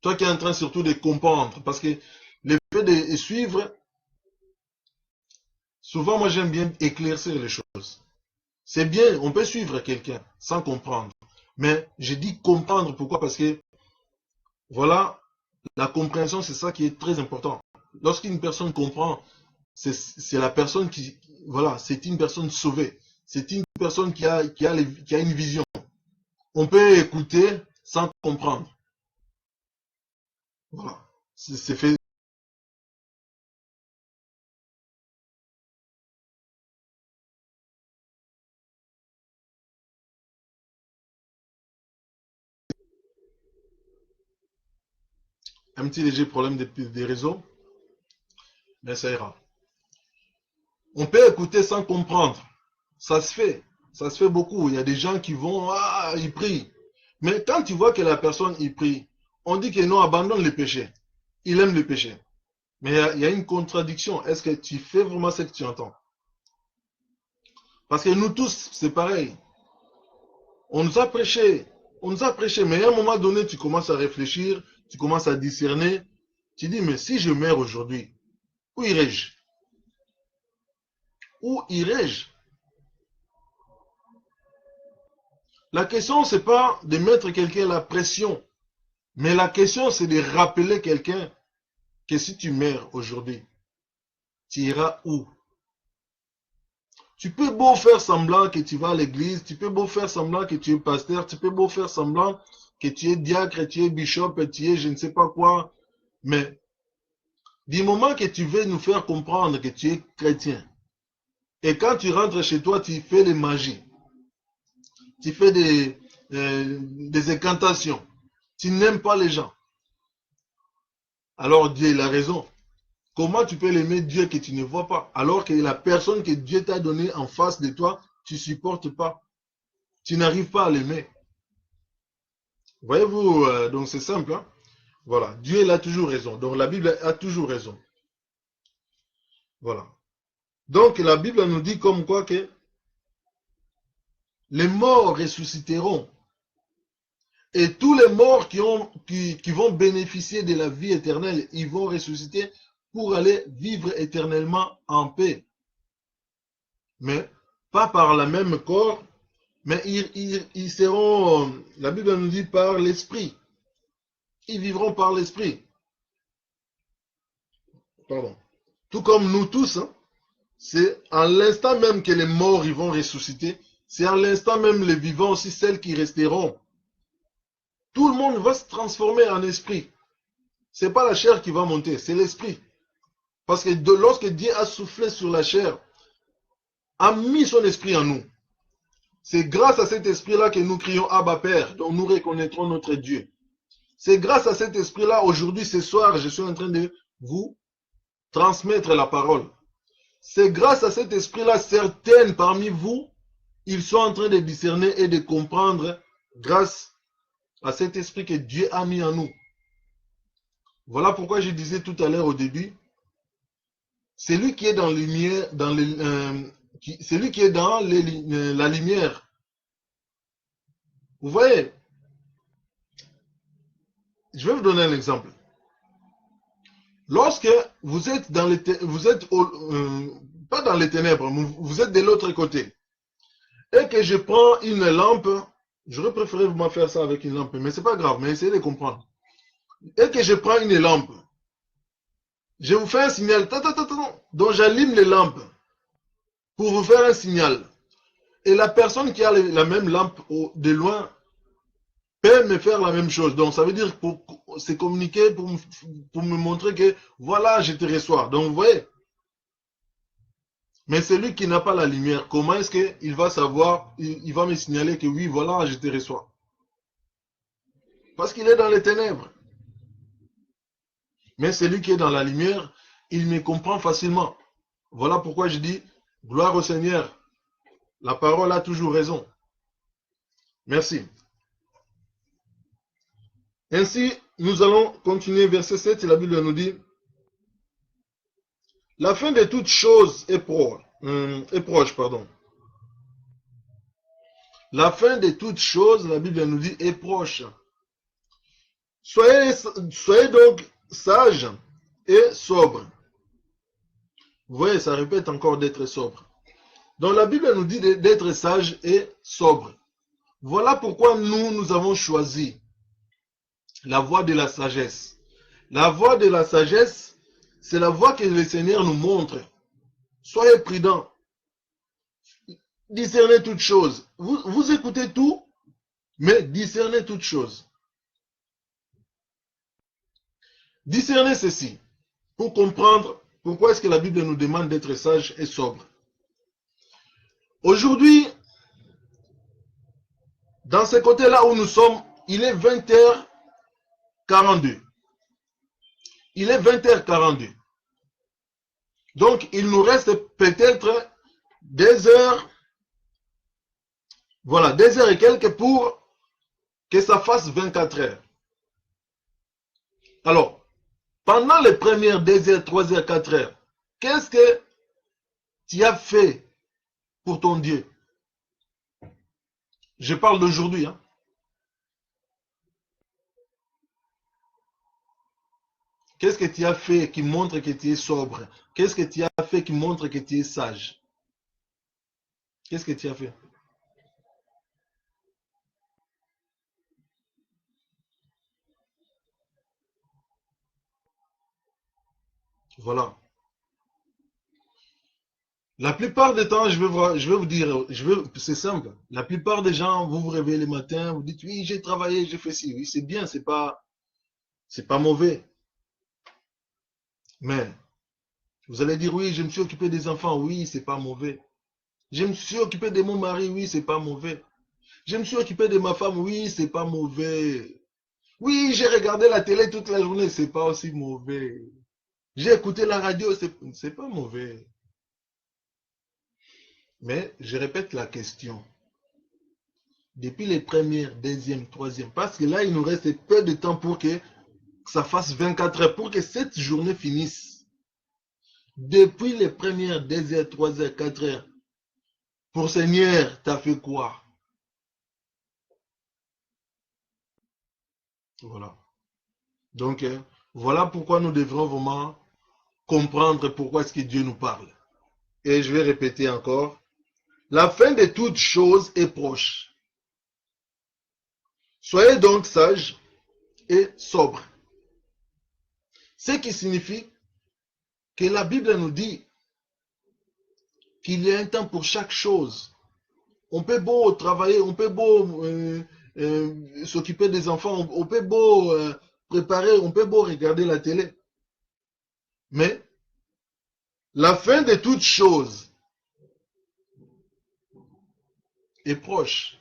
Speaker 2: toi qui es en train surtout de comprendre, parce que le fait de suivre, souvent moi j'aime bien éclaircir les choses. C'est bien, on peut suivre quelqu'un sans comprendre. Mais je dis comprendre, pourquoi? Parce que, voilà, la compréhension c'est ça qui est très important. Lorsqu'une personne comprend, c'est la personne qui, voilà, c'est une personne sauvée. C'est une personne qui a une vision. On peut écouter sans comprendre. Voilà, c'est fait. Un petit léger problème des réseaux, mais ça ira. On peut écouter sans comprendre. Ça se fait beaucoup. Il y a des gens qui vont, ils prient. Mais quand tu vois que la personne, il prie, on dit que non, abandonne le péché. Il aime le péché. Mais il y a une contradiction. Est-ce que tu fais vraiment ce que tu entends? Parce que nous tous, c'est pareil. On nous a prêché, mais à un moment donné, tu commences à réfléchir, tu commences à discerner. Tu dis, mais si je meurs aujourd'hui, où irai-je? Où irai-je? La question, c'est pas de mettre quelqu'un la pression, mais la question, c'est de rappeler quelqu'un que si tu meurs aujourd'hui, tu iras où? Tu peux beau faire semblant que tu vas à l'église, tu peux beau faire semblant que tu es pasteur, tu peux beau faire semblant que tu es diacre, tu es bishop, tu es je ne sais pas quoi, mais du moment que tu veux nous faire comprendre que tu es chrétien, et quand tu rentres chez toi, tu fais des magies, tu fais des incantations, tu n'aimes pas les gens, alors Dieu il a raison. Comment tu peux l'aimer Dieu que tu ne vois pas, alors que la personne que Dieu t'a donnée en face de toi, tu ne supportes pas, tu n'arrives pas à l'aimer. Voyez-vous, donc c'est simple, hein? Voilà, Dieu il a toujours raison, donc la Bible a toujours raison. Voilà. Donc la Bible nous dit comme quoi que les morts ressusciteront. Et tous les morts qui vont bénéficier de la vie éternelle, ils vont ressusciter pour aller vivre éternellement en paix. Mais pas par le même corps, mais ils seront, la Bible nous dit par l'esprit. Ils vivront par l'esprit. Pardon. Tout comme nous tous, hein, c'est à l'instant même que les morts ils vont ressusciter, c'est à l'instant même les vivants aussi, celles qui resteront. Tout le monde va se transformer en esprit. Ce n'est pas la chair qui va monter, c'est l'esprit. Parce que lorsque Dieu a soufflé sur la chair, a mis son esprit en nous. C'est grâce à cet esprit-là que nous crions Abba Père, dont nous reconnaîtrons notre Dieu. C'est grâce à cet esprit-là, aujourd'hui, ce soir, je suis en train de vous transmettre la parole. C'est grâce à cet esprit-là, certaines parmi vous, ils sont en train de discerner et de comprendre grâce à cet esprit que Dieu a mis en nous. Voilà pourquoi je disais tout à l'heure au début, celui qui est dans la lumière, celui qui est dans la lumière. Vous voyez, je vais vous donner un exemple. Lorsque vous êtes dans les pas dans les ténèbres, vous êtes de l'autre côté, et que je prends une lampe, j'aurais préféré vous faire ça avec une lampe, mais c'est pas grave, mais essayez de comprendre. Et que je prends une lampe, je vous fais un signal, donc j'allume les lampes pour vous faire un signal. Et la personne qui a la même lampe de loin peut me faire la même chose. Donc ça veut dire pour se communiquer, pour me montrer que voilà, je te reçois. Donc vous voyez. Mais celui qui n'a pas la lumière, comment est-ce qu'il va savoir, il va me signaler que oui, voilà, je te reçois. Parce qu'il est dans les ténèbres. Mais celui qui est dans la lumière, il me comprend facilement. Voilà pourquoi je dis, gloire au Seigneur. La parole a toujours raison. Merci. Ainsi, nous allons continuer verset 7, et la Bible nous dit, la fin de toutes choses est proche. La fin de toutes choses, la Bible nous dit, est proche. Soyez donc sages et sobres. Vous voyez, ça répète encore d'être sobre. Donc la Bible nous dit d'être sage et sobre. Voilà pourquoi nous avons choisi la voie de la sagesse. La voie de la sagesse, c'est la voie que le Seigneur nous montre. Soyez prudents. Discernez toutes choses. Vous écoutez tout, mais discernez toutes choses. Discernez ceci pour comprendre pourquoi est-ce que la Bible nous demande d'être sage et sobre. Aujourd'hui, dans ce côté-là où nous sommes, il est 20h42. Il est 20h42. Donc, il nous reste peut-être des heures, voilà, des heures et quelques pour que ça fasse 24 heures. Alors, pendant les premières 2 heures, 3 heures, 4 heures, qu'est-ce que tu as fait pour ton Dieu? Je parle d'aujourd'hui, hein. Qu'est-ce que tu as fait qui montre que tu es sobre? Qu'est-ce que tu as fait qui montre que tu es sage? Qu'est-ce que tu as fait? Voilà. La plupart des temps, je vais vous dire, c'est simple. La plupart des gens, vous vous réveillez le matin, vous dites, oui, j'ai travaillé, j'ai fait ci. Oui, c'est bien, c'est pas mauvais. Mais, vous allez dire, oui, je me suis occupé des enfants. Oui, c'est pas mauvais. Je me suis occupé de mon mari. Oui, c'est pas mauvais. Je me suis occupé de ma femme. Oui, c'est pas mauvais. Oui, j'ai regardé la télé toute la journée. C'est pas aussi mauvais. J'ai écouté la radio. C'est pas mauvais. Mais, je répète la question. Depuis les premières, deuxième, troisième, parce que là, il nous reste peu de temps pour que ça fasse 24 heures, pour que cette journée finisse. Depuis les premières 2 heures, 3 heures, 4 heures, pour Seigneur, tu as fait quoi? Voilà. Donc, voilà pourquoi nous devrons vraiment comprendre pourquoi est-ce que Dieu nous parle. Et je vais répéter encore. La fin de toutes choses est proche. Soyez donc sages et sobres. Ce qui signifie que la Bible nous dit qu'il y a un temps pour chaque chose. On peut beau travailler, on peut beau s'occuper des enfants, on peut beau préparer, on peut beau regarder la télé. Mais la fin de toutes choses est proche.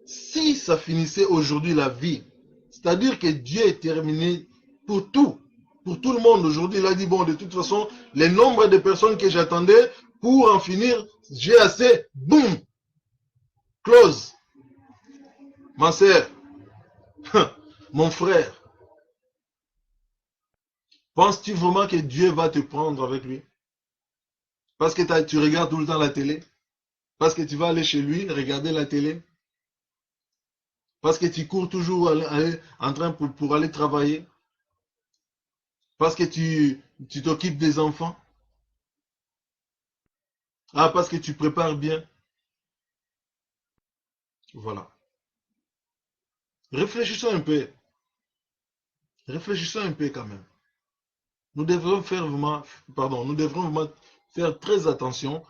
Speaker 2: Si ça finissait aujourd'hui la vie, c'est-à-dire que Dieu est terminé pour tout le monde aujourd'hui. Il a dit, bon, de toute façon, le nombre de personnes que j'attendais pour en finir, j'ai assez, boum, close. Ma sœur, mon frère, Penses-tu vraiment que Dieu va te prendre avec lui? Parce que tu regardes tout le temps la télé? Parce que tu vas aller chez lui, regarder la télé? Parce que tu cours toujours en train pour aller travailler? Parce que tu t'occupes des enfants? Ah, parce que tu prépares bien? Voilà. Réfléchissons un peu. Réfléchissons un peu quand même. Nous devrons faire vraiment, pardon, nous devrons vraiment faire très attention,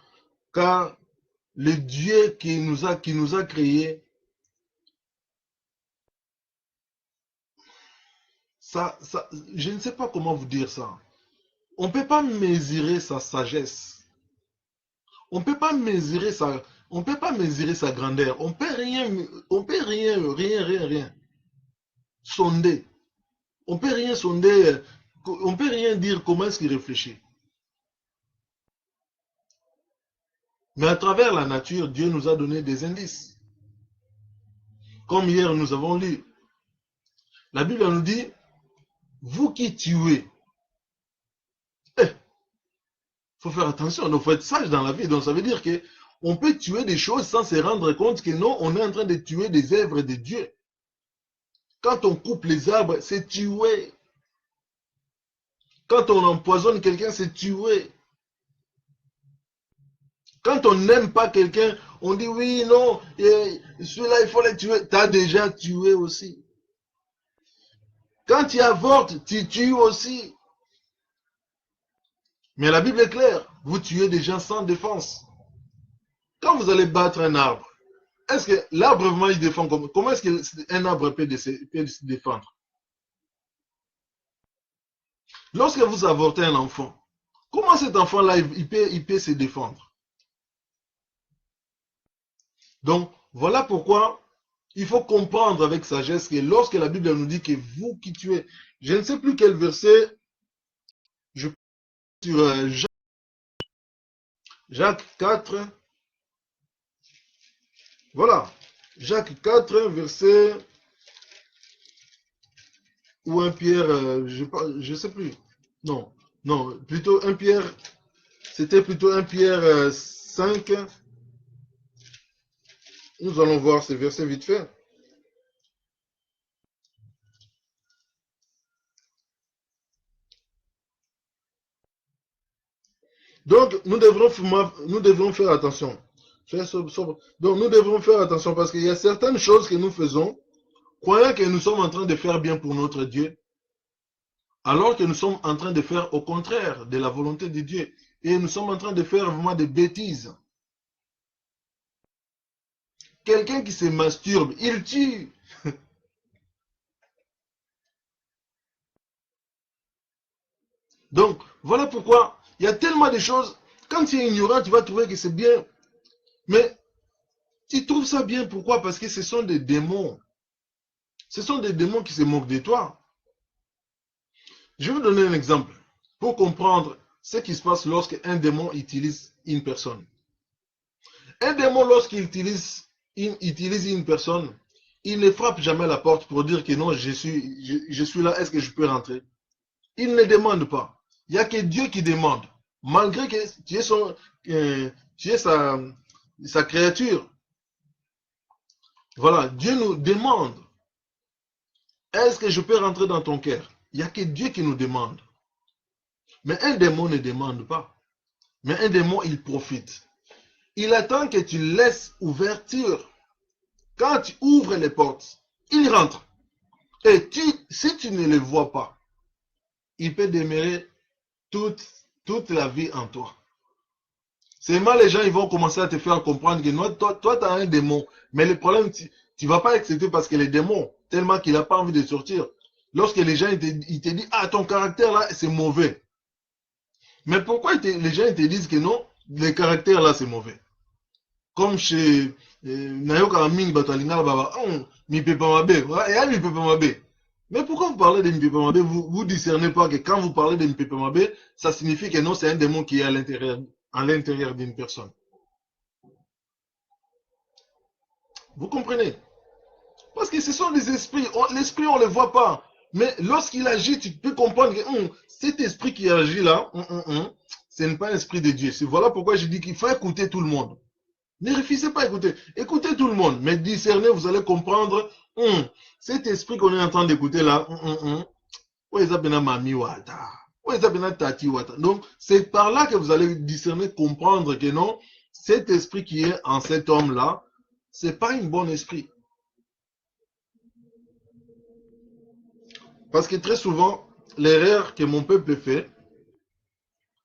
Speaker 2: car le Dieu qui nous a créés, je ne sais pas comment vous dire ça. On ne peut pas mesurer sa sagesse. On ne peut pas mesurer on peut pas mesurer sa grandeur. On peut rien sonder. On peut rien sonder. On peut rien dire comment est-ce qu'il réfléchit. Mais à travers la nature, Dieu nous a donné des indices. Comme hier nous avons lu. La Bible nous dit, vous qui tuez, faut faire attention, il faut être sage dans la vie. Donc ça veut dire que on peut tuer des choses sans se rendre compte que non, on est en train de tuer des œuvres de Dieu. Quand on coupe les arbres, c'est tuer. Quand on empoisonne quelqu'un, c'est tuer. Quand on n'aime pas quelqu'un, on dit oui, non, celui-là, il faut le tuer. Tu as déjà tué aussi. Quand tu avortes, tu tues aussi. Mais la Bible est claire, vous tuez des gens sans défense. Quand vous allez battre un arbre, est-ce que l'arbre vraiment il défend comment est-ce qu'un arbre peut se défendre? Lorsque vous avortez un enfant, comment cet enfant-là il peut se défendre? Donc, voilà pourquoi il faut comprendre avec sagesse que lorsque la Bible nous dit que vous qui tuez, je ne sais plus quel verset, je sur Jacques 4, voilà, Jacques 4, verset, ou 1 Pierre, je ne sais plus, non, plutôt 1 Pierre, c'était plutôt 1 Pierre 5, nous allons voir ces versets vite fait. Donc, nous devrons faire attention. Donc, nous devrons faire attention parce qu'il y a certaines choses que nous faisons, croyant que nous sommes en train de faire bien pour notre Dieu, alors que nous sommes en train de faire au contraire de la volonté de Dieu. Et nous sommes en train de faire vraiment des bêtises. Quelqu'un qui se masturbe, il tue. Donc, voilà pourquoi il y a tellement de choses. Quand tu es ignorant, tu vas trouver que c'est bien. Mais tu trouves ça bien, pourquoi? Parce que ce sont des démons. Ce sont des démons qui se moquent de toi. Je vais vous donner un exemple pour comprendre ce qui se passe lorsque un démon utilise une personne. Un démon, lorsqu'il utilise une personne, il ne frappe jamais la porte pour dire que non, je suis là, est-ce que je peux rentrer? Il ne demande pas. Il n'y a que Dieu qui demande. Malgré que tu es sa créature. Voilà, Dieu nous demande. Est-ce que je peux rentrer dans ton cœur? Il n'y a que Dieu qui nous demande. Mais un démon ne demande pas. Mais un démon, il profite. Il attend que tu laisses ouverture. Quand tu ouvres les portes, il rentre. Et si tu ne le vois pas, il peut demeurer toute la vie en toi. Seulement les gens ils vont commencer à te faire comprendre que non, toi tu as un démon. Mais le problème, tu ne vas pas accepter parce que les démons, tellement qu'il n'a pas envie de sortir. Lorsque les gens ils te disent, ah ton caractère là c'est mauvais. Mais pourquoi les gens ils te disent que non, le caractère là c'est mauvais? Comme chez Nayoka Ming Batalinga Baba, mi pepa mabe, et mi pepa mabe. Mais pourquoi vous parlez de mi pepa mabe? Vous discernez pas que quand vous parlez de mi pepa mabe, ça signifie que non, c'est un démon qui est à l'intérieur d'une personne. Vous comprenez? Parce que ce sont des esprits. L'esprit, on ne le voit pas. Mais lorsqu'il agit, tu peux comprendre que cet esprit qui agit là, ce n'est pas l'esprit de Dieu. Voilà pourquoi je dis qu'il faut écouter tout le monde. Ne refusez pas d'écouter. Écoutez tout le monde, mais discernez, vous allez comprendre cet esprit qu'on est en train d'écouter là. Donc, c'est par là que vous allez discerner, comprendre que non, cet esprit qui est en cet homme-là, c'est pas un bon esprit. Parce que très souvent, l'erreur que mon peuple fait,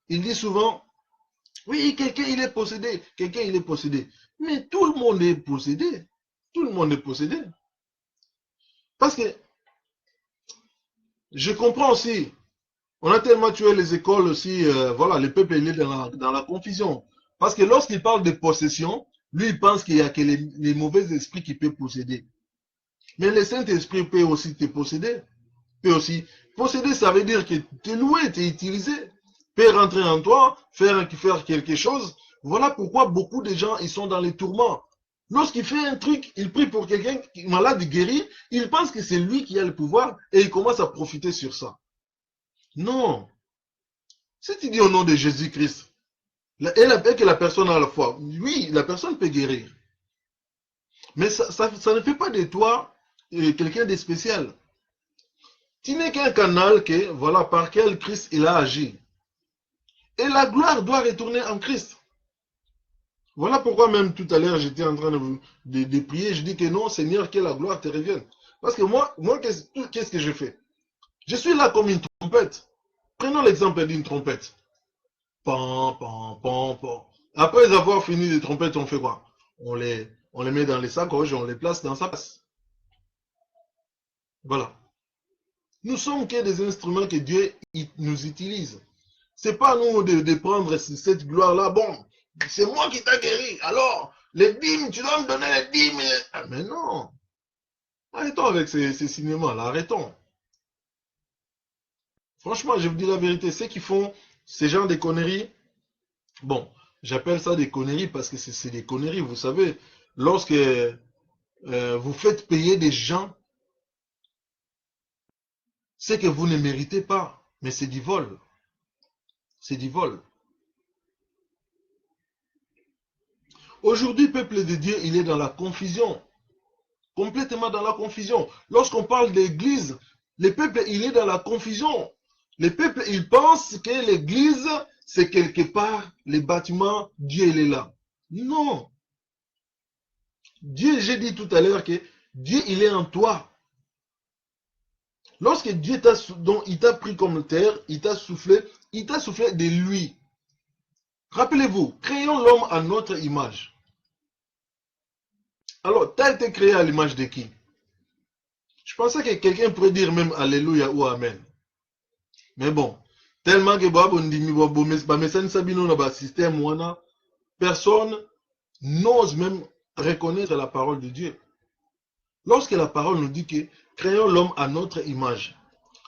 Speaker 2: il dit souvent, oui, quelqu'un il est possédé, quelqu'un il est possédé. Mais tout le monde est possédé. Tout le monde est possédé. Parce que, je comprends aussi, on a tellement tué les écoles aussi, voilà, le peuple il est dans la confusion. Parce que lorsqu'il parle de possession, lui il pense qu'il n'y a que les mauvais esprits qui peuvent posséder. Mais le Saint-Esprit peut aussi te posséder. Peut aussi. Posséder, ça veut dire que tu es loué, tu es utilisé. Peut rentrer en toi, faire quelque chose. Voilà pourquoi beaucoup de gens, ils sont dans les tourments. Lorsqu'il fait un truc, il prie pour quelqu'un qui est malade, guéri, il pense que c'est lui qui a le pouvoir et il commence à profiter sur ça. Non. Si tu dis au nom de Jésus-Christ, et que la personne a la foi, oui, la personne peut guérir. Mais ça ne fait pas de toi quelqu'un de spécial. Tu n'es qu'un canal que, voilà, par quel Christ il a agi. Et la gloire doit retourner en Christ. Voilà pourquoi même tout à l'heure, j'étais en train de prier. Je dis que non, Seigneur, que la gloire te revienne. Parce que moi qu'est-ce que je fais? Je suis là comme une trompette. Prenons l'exemple d'une trompette. Pan, pan, pan, pan. Après avoir fini les trompettes, on fait quoi? On les met dans les sacoches, on les place dans sa place. Voilà. Nous sommes que des instruments que Dieu nous utilise. C'est pas nous de prendre cette gloire-là. Bon, c'est moi qui t'ai guéri. Alors, les dîmes, tu dois me donner les dîmes. Ah, mais non. Arrêtons avec ces cinémas-là. Arrêtons. Franchement, je vous dis la vérité. Ceux qui font ces genres de conneries, bon, j'appelle ça des conneries parce que c'est des conneries. Vous savez, lorsque vous faites payer des gens, c'est que vous ne méritez pas. Mais c'est du vol. C'est du vol. Aujourd'hui, peuple de Dieu, il est dans la confusion. Complètement dans la confusion. Lorsqu'on parle d'église, le peuple, il est dans la confusion. Le peuple, il pense que l'église, c'est quelque part, les bâtiments, Dieu, il est là. Non. Dieu, j'ai dit tout à l'heure que Dieu, il est en toi. Lorsque Dieu t'a pris comme terre, il t'a soufflé de lui. Rappelez-vous, créons l'homme à notre image. Alors, tu as été créé à l'image de qui? Je pensais que quelqu'un pourrait dire même Alléluia ou Amen. Mais bon, tellement que personne n'ose même reconnaître la parole de Dieu. Lorsque la parole nous dit que créons l'homme à notre image.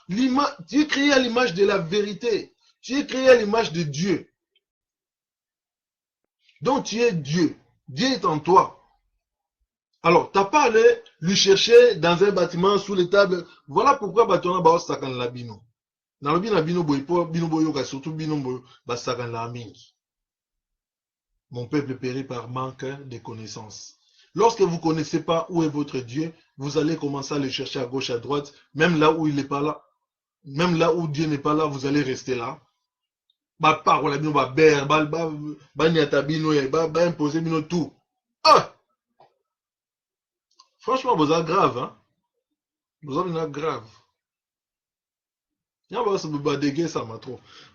Speaker 2: Tu es créé à l'image de la vérité. Tu es créé à l'image de Dieu. Donc tu es Dieu. Dieu est en toi. Alors, tu n'as pas allé lui chercher dans un bâtiment, sous les tables. Voilà pourquoi Batona Bao Sakan Labino. Dans le bino boyo, surtout bino boyo, Sakan Lamingi. Mon peuple périt par manque de connaissances. Lorsque vous ne connaissez pas où est votre Dieu, vous allez commencer à le chercher à gauche, à droite, même là où il n'est pas là. Même là où Dieu n'est pas là, vous allez rester là. Imposer tout. Ah! Franchement, vous êtes grave, hein? Vous êtes grave.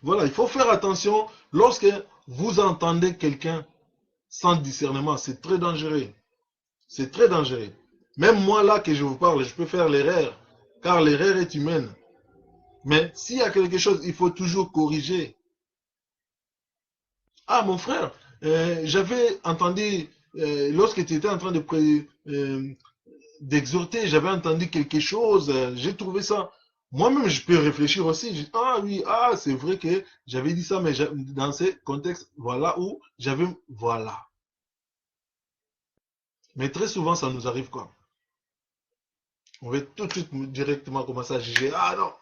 Speaker 2: Voilà, il faut faire attention lorsque vous entendez quelqu'un sans discernement. C'est très dangereux. C'est très dangereux. Même moi, là, que je vous parle, je peux faire l'erreur, car l'erreur est humaine. Mais s'il y a quelque chose, il faut toujours corriger. Ah, mon frère, j'avais entendu, lorsque tu étais en train d'exhorter, j'avais entendu quelque chose, j'ai trouvé ça. Moi-même, je peux réfléchir aussi. Je dis, ah oui, ah, c'est vrai que j'avais dit ça, mais dans ce contexte, voilà où j'avais, voilà. Mais très souvent, ça nous arrive quoi? On va tout de suite directement commencer à juger. Ah non!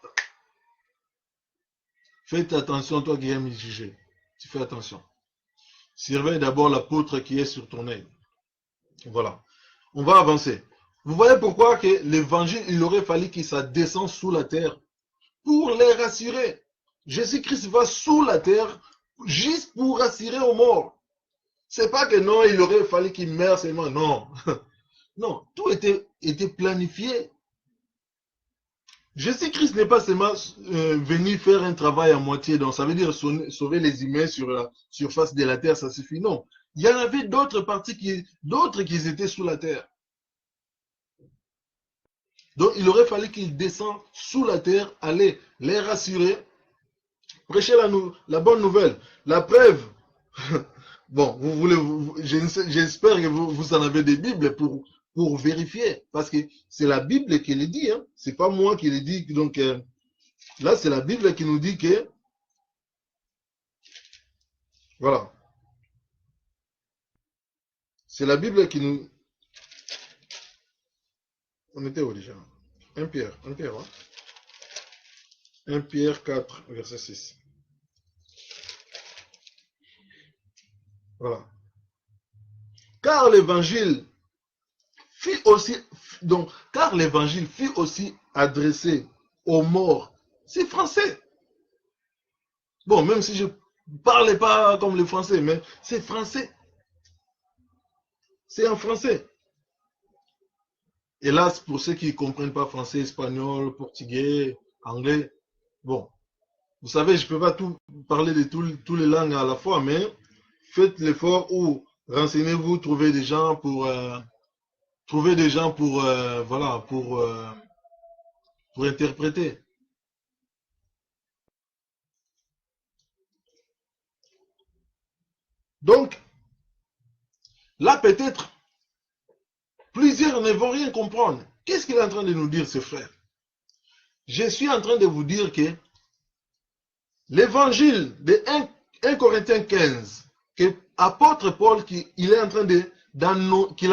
Speaker 2: Faites attention, toi qui aimes juger. Tu fais attention. Surveille d'abord la poutre qui est sur ton œil. Voilà. On va avancer. Vous voyez pourquoi que l'évangile, il aurait fallu que ça descende sous la terre pour les rassurer. Jésus-Christ va sous la terre juste pour rassurer aux morts. C'est pas que non, il aurait fallu qu'il meure seulement. Non. Non, tout était planifié. Jésus-Christ n'est pas seulement venu faire un travail à moitié, donc ça veut dire sauver les humains sur la surface de la terre, ça suffit. Non, il y en avait d'autres parties, d'autres qui étaient sous la terre. Donc il aurait fallu qu'il descende sous la terre, aller les rassurer, prêcher la bonne nouvelle. La preuve, bon, j'espère que vous en avez des Bibles pour vérifier, parce que c'est la Bible qui le dit, hein. C'est pas moi qui le dis. Donc là, c'est la Bible qui nous dit que voilà, c'est la Bible qui nous. On était où déjà? 1 Pierre, hein? 1 Pierre 4, verset 6. Voilà. Car l'évangile fut aussi adressé aux morts. C'est français. Bon, même si je ne parlais pas comme les Français, mais c'est français. C'est en français. Hélas, pour ceux qui ne comprennent pas français, espagnol, portugais, anglais, bon, vous savez, je ne peux pas tout parler de toutes les langues à la fois, mais faites l'effort ou renseignez-vous, trouvez des gens pour voilà, pour interpréter. Donc, là peut-être, plusieurs ne vont rien comprendre. Qu'est-ce qu'il est en train de nous dire, ce frère? Je suis en train de vous dire que l'évangile de 1 Corinthiens 15, que apôtre Paul, il est en train qu'il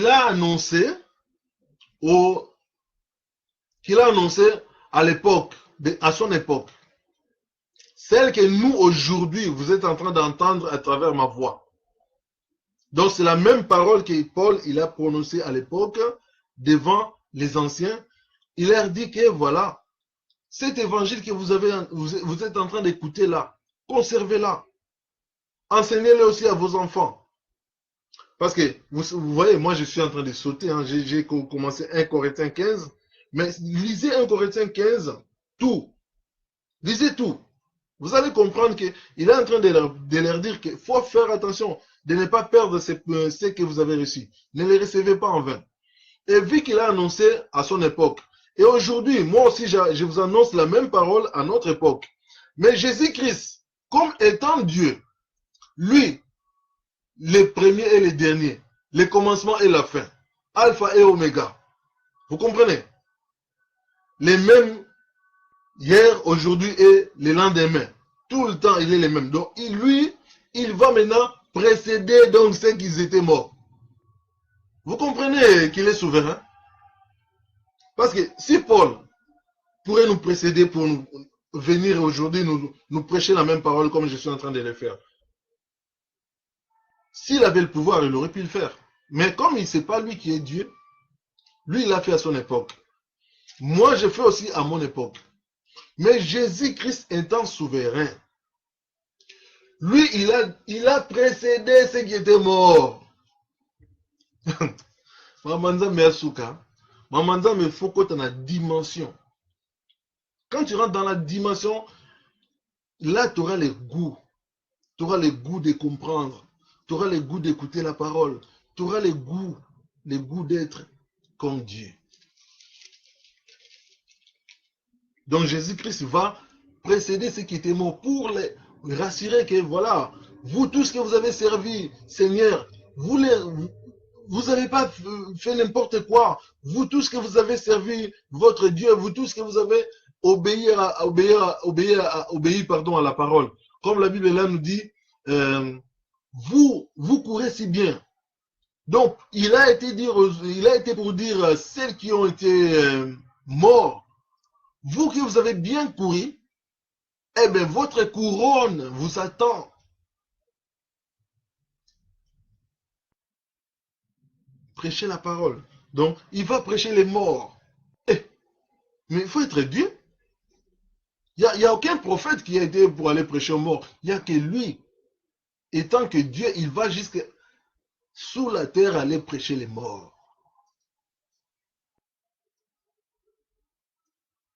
Speaker 2: a annoncé à l'époque, à son époque, celle que nous aujourd'hui vous êtes en train d'entendre à travers ma voix. Donc c'est la même parole que Paul il a prononcée à l'époque devant les anciens. Il leur dit que voilà, cet évangile que vous êtes en train d'écouter là, conservez-la. Enseignez-le aussi à vos enfants. Parce que, vous voyez, moi je suis en train de sauter. Hein, j'ai commencé 1 Corinthiens 15. Mais lisez 1 Corinthiens 15, tout. Lisez tout. Vous allez comprendre qu'il est en train de leur dire qu'il faut faire attention de ne pas perdre ce que vous avez reçu. Ne les recevez pas en vain. Et vu qu'il a annoncé à son époque, et aujourd'hui, moi aussi, je vous annonce la même parole à notre époque. Mais Jésus-Christ, comme étant Dieu, lui, le premier et le dernier, le commencement et la fin, Alpha et Oméga. Vous comprenez? Les mêmes hier, aujourd'hui et le lendemain. Tout le temps, il est le même. Donc, lui, il va maintenant précéder donc ceux qui étaient morts. Vous comprenez qu'il est souverain? Parce que si Paul pourrait nous précéder pour nous venir aujourd'hui nous prêcher la même parole comme je suis en train de le faire, s'il avait le pouvoir, il aurait pu le faire. Mais comme il ne sait pas lui qui est Dieu, lui il l'a fait à son époque. Moi je fais aussi à mon époque. Mais Jésus-Christ étant souverain, lui il a précédé ceux qui étaient morts. Mamanza me asuka. Mamanza me faut que tu aies la dimension. Quand tu rentres dans la dimension, là tu auras le goût. Tu auras le goût de comprendre. Tu auras le goût d'écouter la parole. Tu auras le goût d'être comme Dieu. Donc Jésus-Christ va précéder ceux qui étaient morts pour les rassurer que voilà, vous tous que vous avez servi, Seigneur, vous n'avez pas fait n'importe quoi. Vous tous que vous avez servi votre Dieu, vous tous que vous avez obéi à la parole. Comme la Bible là nous dit, vous courez si bien. Donc, il a été pour dire à celles qui ont été morts, vous qui vous avez bien couru, eh bien, votre couronne vous attend. Prêcher la parole. Donc, il va prêcher les morts. Eh, mais il faut être Dieu. Il n'y a aucun prophète qui a été pour aller prêcher aux morts. Il n'y a que lui. Étant que Dieu, il va jusqu'à sous la terre aller prêcher les morts.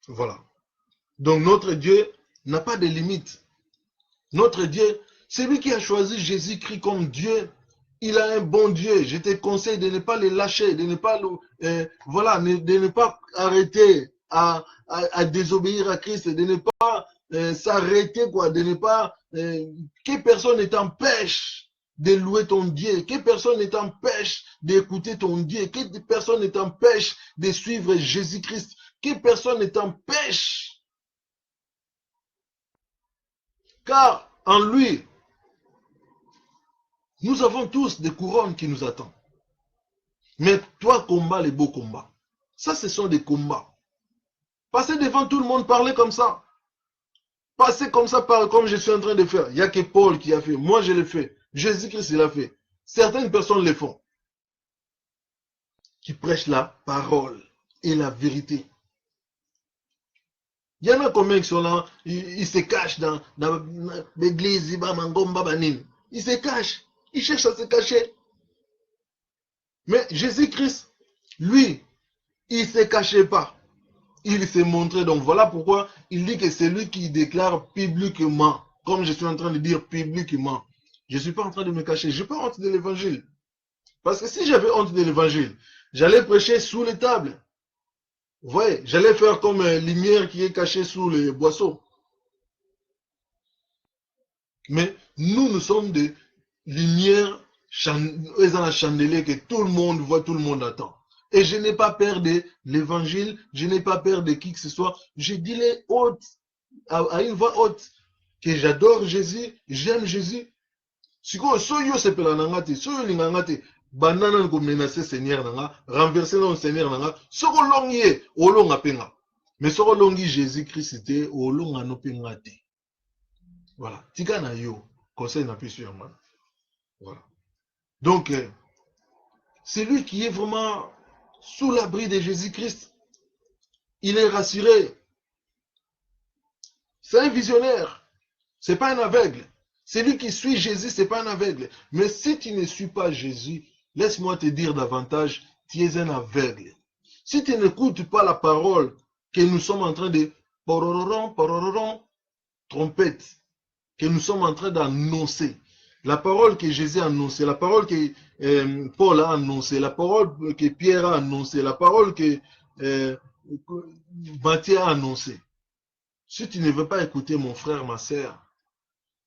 Speaker 2: Voilà. Donc notre Dieu n'a pas de limite. Notre Dieu, c'est lui qui a choisi Jésus-Christ comme Dieu. Il a un bon Dieu. Je te conseille de ne pas le lâcher, de ne pas voilà, de ne pas arrêter à désobéir à Christ, de ne pas s'arrêter, quoi, de ne pas que personne ne t'empêche de louer ton Dieu, que personne ne t'empêche d'écouter ton Dieu, que personne ne t'empêche de suivre Jésus-Christ, que personne ne t'empêche. Car en lui, nous avons tous des couronnes qui nous attendent. Mais toi, combat les beaux combats. Ça, ce sont des combats. Passer devant tout le monde, parler comme ça. Passer comme ça, comme je suis en train de faire. Il n'y a que Paul qui a fait. Moi, je l'ai fait. Jésus-Christ, il a fait. Certaines personnes le font. Qui prêchent la parole et la vérité. Il y en a combien qui sont là, ils se cachent dans l'église, ils se cachent. Ils cherchent à se cacher. Mais Jésus-Christ, lui, il ne se cachait pas. Il s'est montré. Donc voilà pourquoi il dit que c'est lui qui déclare publiquement. Comme je suis en train de dire publiquement. Je ne suis pas en train de me cacher. Je n'ai pas honte de l'évangile. Parce que si j'avais honte de l'évangile, j'allais prêcher sous les tables. Vous voyez, j'allais faire comme lumière qui est cachée sous les boisseaux. Mais nous sommes des lumières un chandelier que tout le monde voit, tout le monde attend. Et je n'ai pas peur de l'évangile, je n'ai pas peur de qui que ce soit. Je dis les hautes, à une voix haute, que j'adore Jésus, j'aime Jésus. Si vous soyez pelanangate, soyez lingangate, banana ko menacer Seigneur nanga, renverser le Seigneur nanga, soko longier, olonga penga. Mais soko longi Jésus-Christ te, olonga no penga te. Voilà. Tika na yo, conseil na pu sur moi. Voilà. Donc, c'est lui qui est vraiment sous l'abri de Jésus-Christ. Il est rassuré. C'est un visionnaire. C'est pas un aveugle. C'est lui qui suit Jésus, c'est pas un aveugle. Mais si tu ne suis pas Jésus, laisse-moi te dire davantage, tu es un aveugle. Si tu n'écoutes pas la parole que nous sommes en train de trompette, que nous sommes en train d'annoncer, la parole que Jésus a annoncée, la parole que Paul a annoncée, la parole que Pierre a annoncée, la parole que Matthieu a annoncée. Si tu ne veux pas écouter mon frère, ma sœur,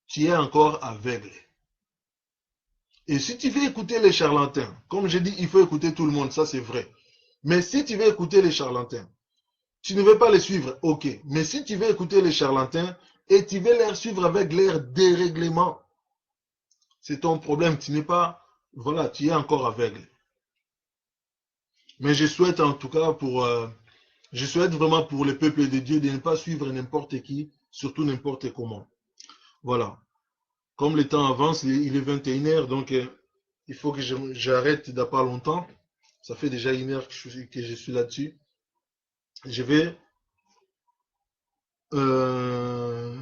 Speaker 2: tu es encore aveugle. Et si tu veux écouter les charlatans, comme je dis, il faut écouter tout le monde, ça c'est vrai. Mais si tu veux écouter les charlatans, tu ne veux pas les suivre, ok. Mais si tu veux écouter les charlatans et tu veux les suivre avec leur dérèglement, c'est ton problème. Tu n'es pas, voilà, tu es encore aveugle. Mais je souhaite en tout cas je souhaite vraiment pour le peuple de Dieu de ne pas suivre n'importe qui, surtout n'importe comment. Voilà. Comme le temps avance, il est 21h, donc il faut que j'arrête d'à pas longtemps. Ça fait déjà 1 heure que je suis là-dessus. Je vais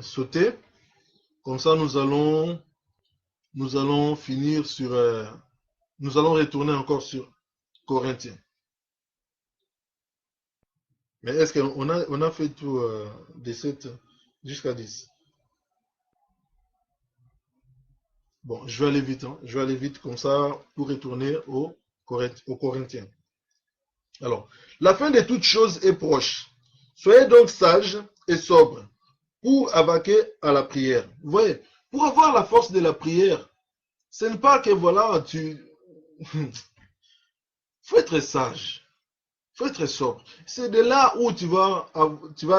Speaker 2: sauter. Comme ça, nous allons finir sur... nous allons retourner encore sur Corinthiens. Mais est-ce qu'on a fait tout de 7 jusqu'à 10? Bon, je vais aller vite. Hein. Je vais aller vite comme ça pour retourner aux Corinthiens. Alors, la fin de toutes choses est proche. Soyez donc sages et sobres pour avaquer à la prière. Vous voyez, pour avoir la force de la prière, ce n'est pas que voilà, faut être sage. Il faut être sobre. C'est de là où tu vas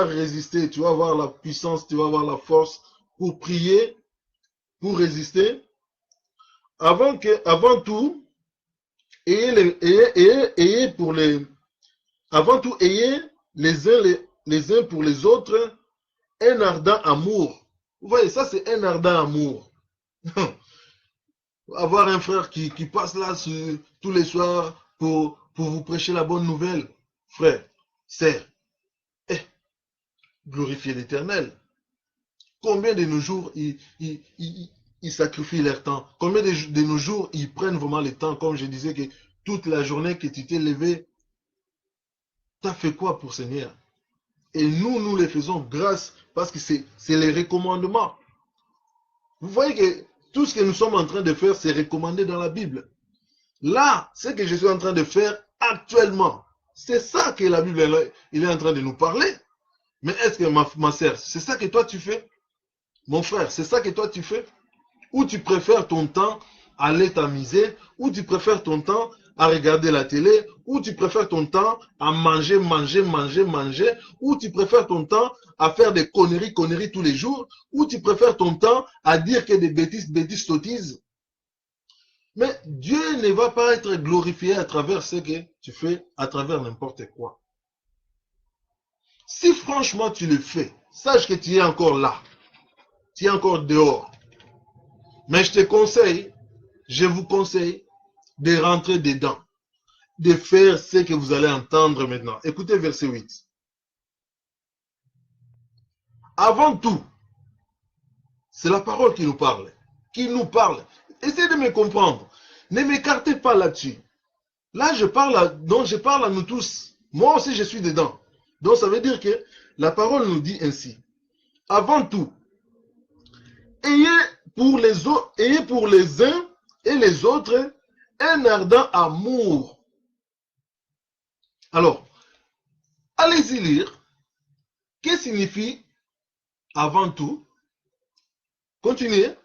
Speaker 2: résister, tu vas avoir la puissance, tu vas avoir la force pour prier, pour résister. Avant tout, ayez pour les, avant tout, ayez les uns pour les autres un ardent amour. Vous voyez, ça c'est un ardent amour. Avoir un frère qui passe là tous les soirs pour vous prêcher la bonne nouvelle. Frère, sœur, glorifiez l'Éternel. Combien de nos jours ils sacrifient leur temps? Combien de nos jours ils prennent vraiment le temps? Comme je disais que toute la journée que tu t'es levé, tu as fait quoi pour Seigneur? Et nous les faisons grâce parce que c'est les recommandements. Vous voyez que tout ce que nous sommes en train de faire, c'est recommandé dans la Bible. Là, ce que je suis en train de faire actuellement, c'est ça que la Bible il est en train de nous parler. Mais est-ce que ma sœur, c'est ça que toi tu fais? Mon frère, c'est ça que toi tu fais? Ou tu préfères ton temps à aller t'amuser, ou tu préfères ton temps à regarder la télé, ou tu préfères ton temps à manger, ou tu préfères ton temps à faire des conneries tous les jours, ou tu préfères ton temps à dire que des bêtises, sottises. Mais Dieu ne va pas être glorifié à travers ce que tu fais, à travers n'importe quoi. Si franchement tu le fais, sache que tu es encore là. Tu es encore dehors. Mais je vous conseille de rentrer dedans, de faire ce que vous allez entendre maintenant. Écoutez verset 8. Avant tout, c'est la parole qui nous parle. Essayez de me comprendre. Ne m'écartez pas là-dessus. Là, je parle à nous tous. Moi aussi, je suis dedans. Donc, ça veut dire que la parole nous dit ainsi. Avant tout, ayez pour les uns et les autres un ardent amour. Alors, allez-y lire. Que signifie avant tout? Continuez.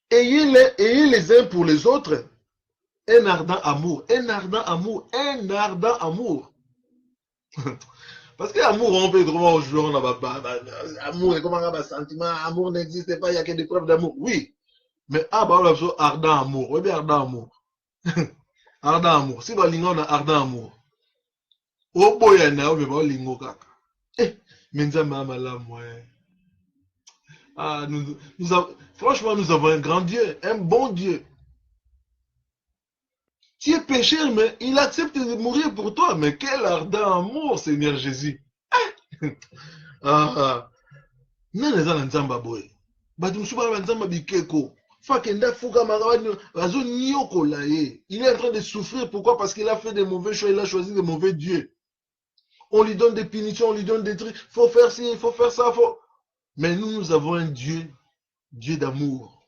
Speaker 2: Ayez les uns pour les autres un ardent amour. Un ardent amour. Un ardent amour. Parce que l'amour, on peut trouver aujourd'hui, amour, c'est comme un sentiment, amour n'existe pas, il n'y a que des preuves d'amour. Oui, mais ardent amour. Oui, bien ardent amour. Ardent amour. Si on a ardent amour. Oh boy, il y a un lingo kaka. Mais franchement, nous avons un grand Dieu, un bon Dieu. Tu es pécheur, mais il accepte de mourir pour toi. Mais quel ardent amour, Seigneur Jésus. Nani eza na nzamba boye bato mosusu bana banzamba bikeko fakenda fuka makabani bazoniokola ye. Il est en train de souffrir. Pourquoi? Parce qu'il a fait des mauvais choix. Il a choisi des mauvais dieux. On lui donne des punitions, on lui donne des trucs. Il faut faire ci, il faut faire ça. Mais nous avons un Dieu, Dieu d'amour.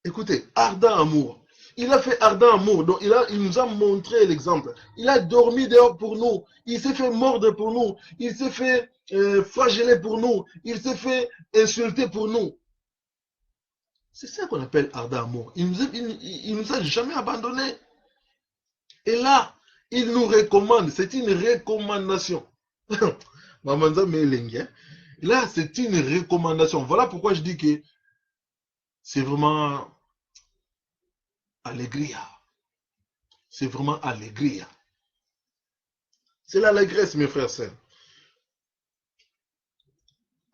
Speaker 2: Écoutez, ardent amour. Il a fait ardent amour. Donc il nous a montré l'exemple. Il a dormi dehors pour nous. Il s'est fait mordre pour nous. Il s'est fait flageller pour nous. Il s'est fait insulter pour nous. C'est ça qu'on appelle ardent amour. Il nous a jamais abandonnés. Et là, il nous recommande. C'est une recommandation. Là, c'est une recommandation. Voilà pourquoi je dis que c'est vraiment allégresse. C'est vraiment allégresse. C'est l'allégresse, mes frères et sœurs.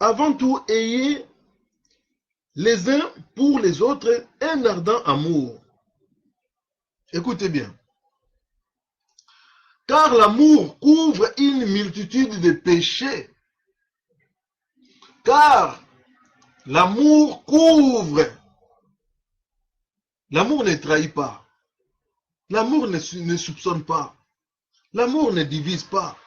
Speaker 2: Avant tout, ayez les uns pour les autres un ardent amour. Écoutez bien. Car l'amour couvre une multitude de péchés. Car l'amour couvre. L'amour ne trahit pas. L'amour ne soupçonne pas. L'amour ne divise pas.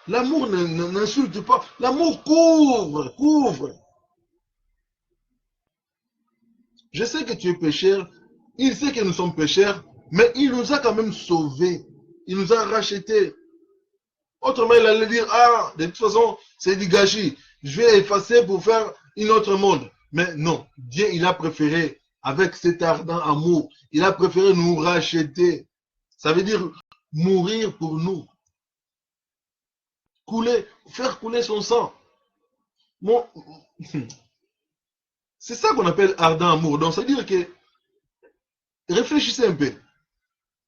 Speaker 2: L'amour n'insulte pas. L'amour couvre. Je sais que tu es pécheur. Il sait que nous sommes pécheurs. Mais il nous a quand même sauvés. Il nous a rachetés. Autrement, il allait dire, de toute façon, c'est du gâchis. Je vais effacer pour faire un autre monde. Mais non, Dieu, il a préféré, avec cet ardent amour, il a préféré nous racheter. Ça veut dire mourir pour nous. Faire couler son sang. Bon, c'est ça qu'on appelle ardent amour. Donc, ça veut dire que, réfléchissez un peu.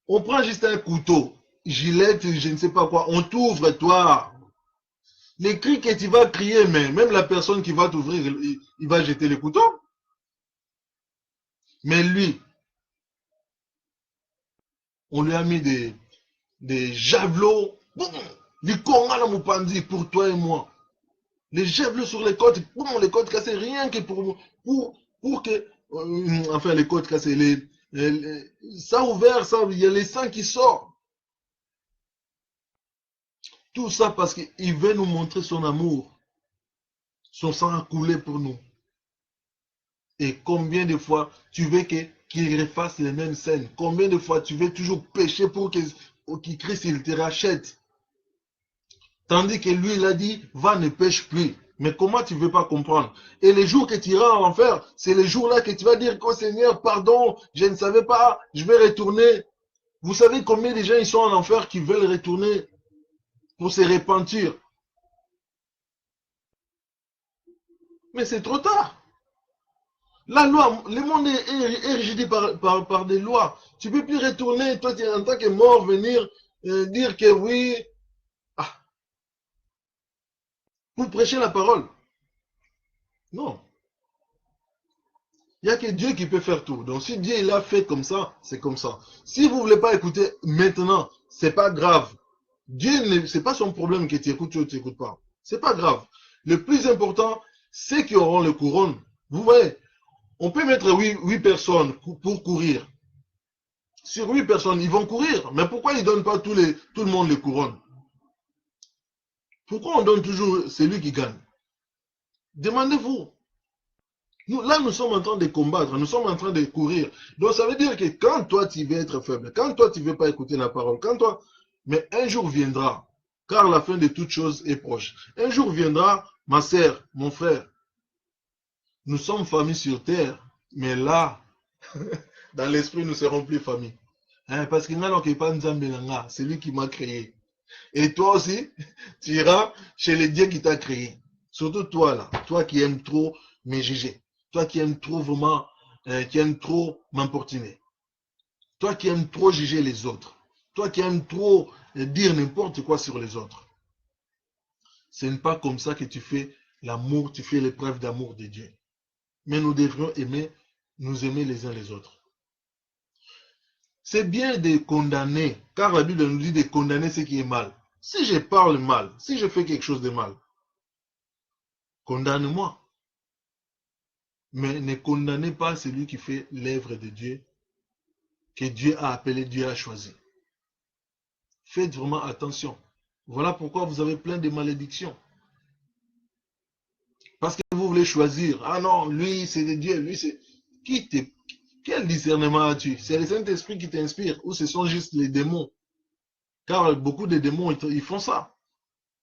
Speaker 2: On prend juste un couteau, gilette, je ne sais pas quoi, on t'ouvre, toi. Les cris que tu vas crier, mais même la personne qui va t'ouvrir, il va jeter le couteau. Mais lui, on lui a mis des javelots, boum, du Konga Mupandi pour toi et moi. Les javelots sur les côtes, boum, les côtes cassées, rien que pour que, enfin les côtes cassées, ça ouvert, ça, il y a les sangs qui sortent. Tout ça parce qu'il veut nous montrer son amour. Son sang a coulé pour nous. Et combien de fois tu veux qu'il refasse les mêmes scènes? Combien de fois tu veux toujours pécher pour qu'il Christ il te rachète? Tandis que lui, il a dit, va, ne pêche plus. Mais comment tu ne veux pas comprendre? Et les jours que tu iras en enfer, c'est les jours-là que tu vas dire, oh Seigneur, pardon, je ne savais pas, je vais retourner. Vous savez combien de gens ils sont en enfer qui veulent retourner pour se repentir? Mais c'est trop tard. La loi, le monde est régi par des lois. Tu ne peux plus retourner, toi, en tant que mort, venir dire que oui, ah, pour prêcher la parole. Non. Il n'y a que Dieu qui peut faire tout. Donc si Dieu l'a fait comme ça, c'est comme ça. Si vous ne voulez pas écouter maintenant, c'est pas grave. Dieu, c'est pas son problème que tu écoutes ou tu n'écoutes pas. C'est pas grave. Le plus important, c'est qui auront le couronne. Vous voyez, on peut mettre 8 personnes pour courir. Sur 8 personnes, ils vont courir. Mais pourquoi ils ne donnent pas tout le monde les couronnes? Pourquoi on donne toujours celui qui gagne? Demandez-vous. Là, nous sommes en train de combattre, nous sommes en train de courir. Donc, ça veut dire que quand toi, tu veux être faible, quand toi, tu ne veux pas écouter la parole, quand toi... Mais un jour viendra, car la fin de toutes choses est proche. Un jour viendra, ma sœur, mon frère. Nous sommes famille sur terre, mais là, dans l'esprit, nous ne serons plus famille. Hein, parce qu'il n'y a pas Nzambelanga, c'est lui qui m'a créé. Et toi aussi, tu iras chez le Dieu qui t'a créé. Surtout toi là, toi qui aimes trop me juger. Toi qui aimes trop vraiment, qui aimes trop m'importuner. Toi qui aimes trop juger les autres. Toi qui aimes trop dire n'importe quoi sur les autres. Ce n'est pas comme ça que tu fais l'amour, tu fais l'épreuve d'amour de Dieu. Mais nous devrions nous aimer les uns les autres. C'est bien de condamner, car la Bible nous dit de condamner ce qui est mal. Si je parle mal, si je fais quelque chose de mal, condamne-moi. Mais ne condamnez pas celui qui fait l'œuvre de Dieu, que Dieu a appelé, Dieu a choisi. Faites vraiment attention. Voilà pourquoi vous avez plein de malédictions. Parce que vous voulez choisir. Ah non, lui c'est de Dieu, lui c'est... Quel discernement as-tu? C'est le Saint-Esprit qui t'inspire ou ce sont juste les démons? Car beaucoup de démons, ils font ça.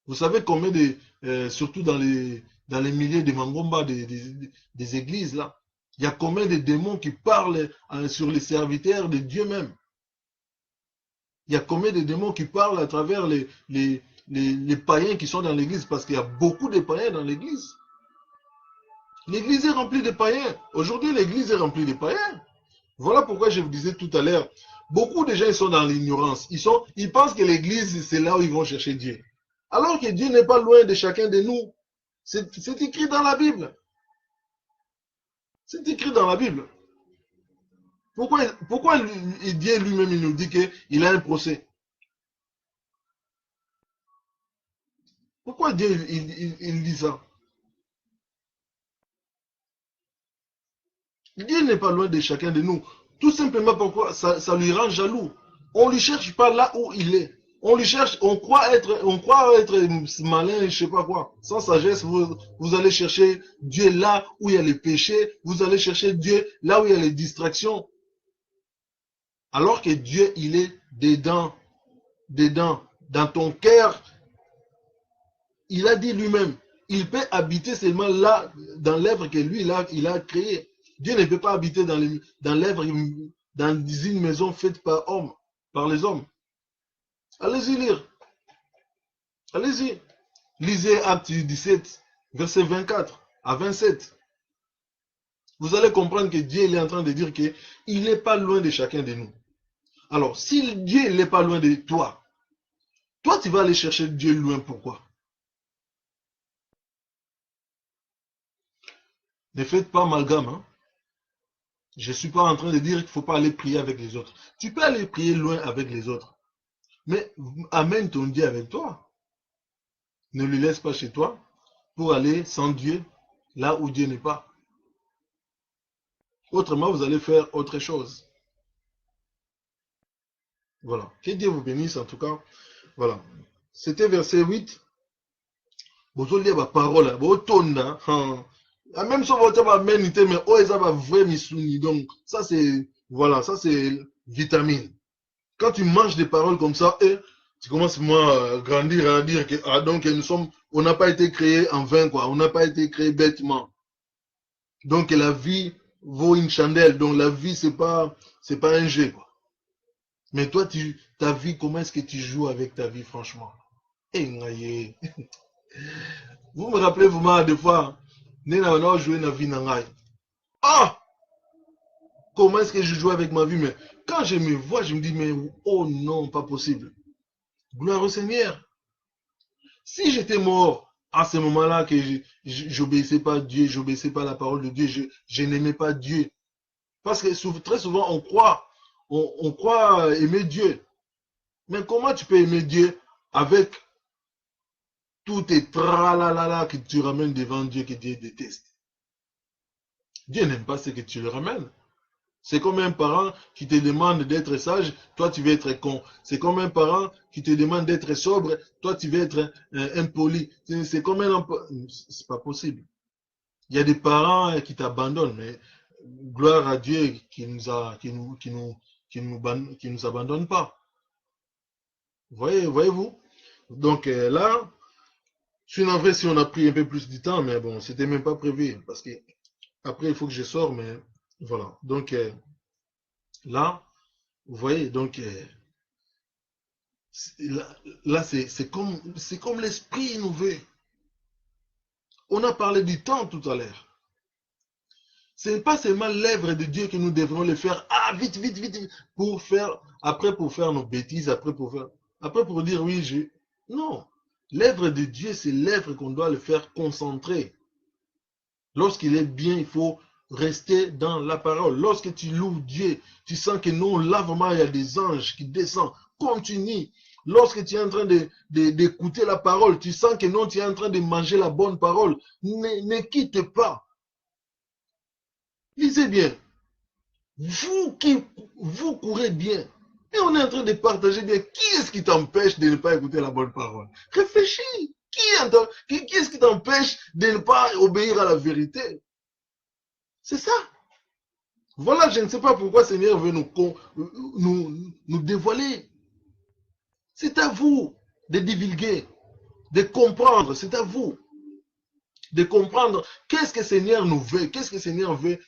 Speaker 2: Vous savez combien de... surtout dans les milieux de Mangomba, des églises là, il y a combien de démons qui parlent sur les serviteurs de Dieu même? Il y a combien de démons qui parlent à travers les païens qui sont dans l'église? Parce qu'il y a beaucoup de païens dans l'église. L'église est remplie de païens. Aujourd'hui, l'église est remplie de païens. Voilà pourquoi je vous disais tout à l'heure, beaucoup de gens ils sont dans l'ignorance. Ils pensent que l'église, c'est là où ils vont chercher Dieu. Alors que Dieu n'est pas loin de chacun de nous. C'est écrit dans la Bible. C'est écrit dans la Bible. Pourquoi Dieu lui-même il nous dit qu'il a un procès? Pourquoi Dieu il dit ça? Dieu n'est pas loin de chacun de nous. Tout simplement pourquoi ça lui rend jaloux. On ne lui cherche pas là où il est. On lui cherche, on croit être malin, je ne sais pas quoi. Sans sagesse, vous allez chercher Dieu là où il y a les péchés. Vous allez chercher Dieu là où il y a les distractions. Alors que Dieu, il est dedans, dans ton cœur. Il a dit lui-même, il peut habiter seulement là, dans l'œuvre que lui, il a créée. Dieu ne peut pas habiter dans l'œuvre, dans une maison faite par les hommes. Allez-y lire. Allez-y. Lisez Actes 17, verset 24 à 27. Vous allez comprendre que Dieu il est en train de dire qu'il n'est pas loin de chacun de nous. Alors, si Dieu n'est pas loin de toi, toi, tu vas aller chercher Dieu loin. Pourquoi? Ne faites pas amalgame. Hein? Je ne suis pas en train de dire qu'il ne faut pas aller prier avec les autres. Tu peux aller prier loin avec les autres. Mais amène ton Dieu avec toi. Ne le laisse pas chez toi pour aller sans Dieu là où Dieu n'est pas. Autrement, vous allez faire autre chose. Voilà. Que Dieu vous bénisse en tout cas. Voilà. C'était verset 8. Vous allez la parole. Vous tournez. Même si vous avez ménité, mais oh, ils ont vrai missouni. Donc, ça c'est, voilà, ça c'est vitamine. Quand tu manges des paroles comme ça, et tu commences à grandir, à dire que, ah, donc, on n'a pas été créé en vain, quoi. On n'a pas été créé bêtement. Donc, la vie vaut une chandelle. Donc, la vie, c'est pas un jeu, quoi. Mais toi, ta vie, comment est-ce que tu joues avec ta vie, franchement? Eh, vous me rappelez vraiment des fois, on joué dans la vie nangai. Ah! Comment est-ce que je joue avec ma vie? Mais quand je me vois, je me dis, mais oh non, pas possible. Gloire au Seigneur. Si j'étais mort à ce moment-là, que j'obéissais pas à Dieu, j'obéissais pas à la parole de Dieu, je n'aimais pas Dieu. Parce que très souvent, on croit aimer Dieu. Mais comment tu peux aimer Dieu avec tous tes tralalala que tu ramènes devant Dieu que Dieu déteste? Dieu n'aime pas ce que tu le ramènes. C'est comme un parent qui te demande d'être sage, toi tu veux être con. C'est comme un parent qui te demande d'être sobre, toi tu veux être impoli. C'est comme un... C'est pas possible. Il y a des parents qui t'abandonnent, mais gloire à Dieu qui nous abandonne pas. Voyez-vous? Donc là, je suis navré si on a pris un peu plus du temps, mais bon, c'était même pas prévu. Parce que après, il faut que je sorte, mais voilà. Donc là, vous voyez, donc là c'est comme l'esprit nous veut. On a parlé du temps tout à l'heure. Ce n'est pas seulement l'œuvre de Dieu que nous devrons le faire, ah, vite, vite, vite, pour faire nos bêtises, après pour dire oui, non. L'œuvre de Dieu, c'est l'œuvre qu'on doit le faire concentrer. Lorsqu'il est bien, il faut rester dans la parole. Lorsque tu loues Dieu, tu sens que non, là vraiment, il y a des anges qui descendent. Continue. Lorsque tu es en train d'écouter la parole, tu sens que non, tu es en train de manger la bonne parole. Ne quitte pas. Lisez bien. Vous courez bien. Et on est en train de partager bien. Qui est-ce qui t'empêche de ne pas écouter la bonne parole? Réfléchis. Qui est-ce qui t'empêche de ne pas obéir à la vérité? C'est ça. Voilà, je ne sais pas pourquoi Seigneur veut nous dévoiler. C'est à vous de divulguer, de comprendre. C'est à vous de comprendre qu'est-ce que Seigneur nous veut. Qu'est-ce que Seigneur veut.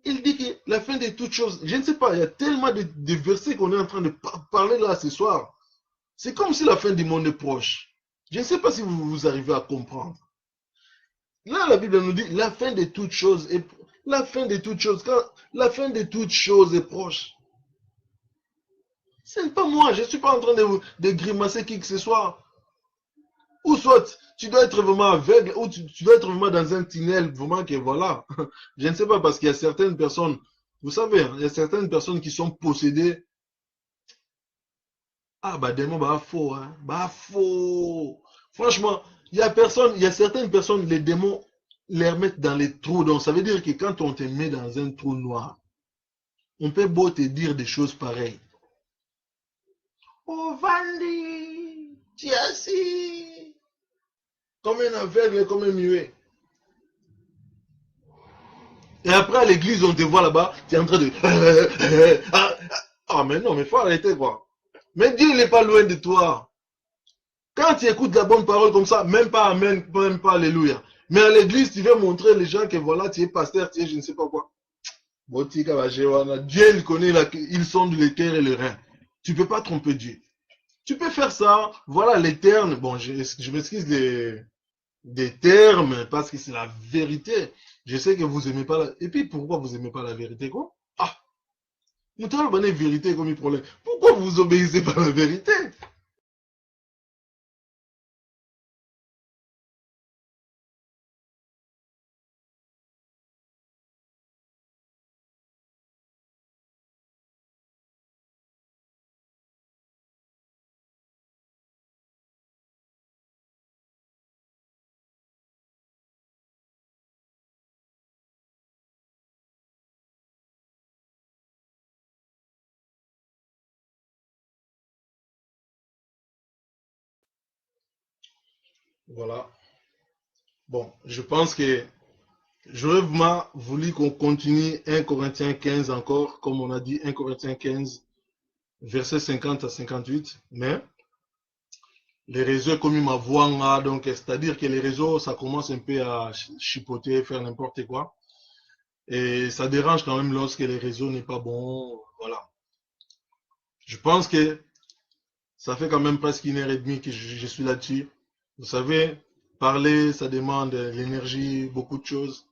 Speaker 2: Il dit que la fin de toutes choses, je ne sais pas, il y a tellement de versets qu'on est en train de parler là ce soir. C'est comme si la fin du monde est proche. Je ne sais pas si vous arrivez à comprendre. Là, la Bible nous dit la fin de toutes choses est la fin de toutes choses. Quand la fin de toutes choses est proche. Ce n'est pas moi, je ne suis pas en train de grimacer qui que ce soit. Ou soit tu dois être vraiment aveugle, ou tu dois être vraiment dans un tunnel, vraiment que voilà. Je ne sais pas, parce qu'il y a certaines personnes, vous savez, il y a certaines personnes qui sont possédées. Ah, bah, démon, bah, faux, hein. Bah, faux. Franchement, il y a certaines personnes, les démons les remettent dans les trous. Donc, ça veut dire que quand on te met dans un trou noir, on peut beau te dire des choses pareilles. Oh, Vandi, tu es assis. Comme un aveugle, comme un muet. Et après, à l'église, on te voit là-bas, tu es en train de... Ah, mais non, mais faut arrêter, quoi. Mais Dieu, il n'est pas loin de toi. Quand tu écoutes la bonne parole comme ça, même pas amen, même pas alléluia. Mais à l'église, tu veux montrer les gens que voilà, tu es pasteur, tu es je ne sais pas quoi. Dieu, il connaît, ils sonde le cœur et le rein. Tu ne peux pas tromper Dieu. Tu peux faire ça, voilà les termes. Bon, je m'excuse des termes, parce que c'est la vérité. Je sais que vous n'aimez pas la... Et puis, pourquoi vous n'aimez pas la vérité, quoi? Ah! Nous avons la vérité comme problème. Pourquoi vous obéissez pas à la vérité? Voilà. Bon, je pense que j'aurais vraiment voulu qu'on continue 1 Corinthiens 15 encore, comme on a dit, 1 Corinthiens 15, versets 50 à 58, mais les réseaux comme ils m'avoient, donc c'est-à-dire que les réseaux, ça commence un peu à chipoter, faire n'importe quoi, et ça dérange quand même lorsque les réseaux n'est pas bon, voilà. Je pense que ça fait quand même presque 1h30 que je suis là-dessus. Vous savez, parler, ça demande de l'énergie, beaucoup de choses.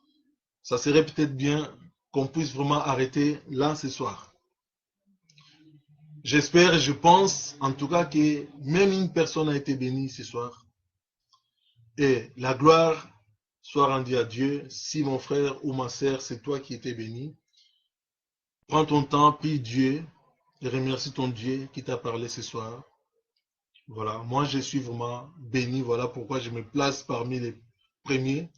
Speaker 2: Ça serait peut-être bien qu'on puisse vraiment arrêter là ce soir. J'espère et je pense en tout cas que même une personne a été bénie ce soir. Et la gloire soit rendue à Dieu. Si mon frère ou ma sœur, c'est toi qui étais béni, prends ton temps, prie Dieu et remercie ton Dieu qui t'a parlé ce soir. Voilà, moi je suis vraiment béni. Voilà pourquoi je me place parmi les premiers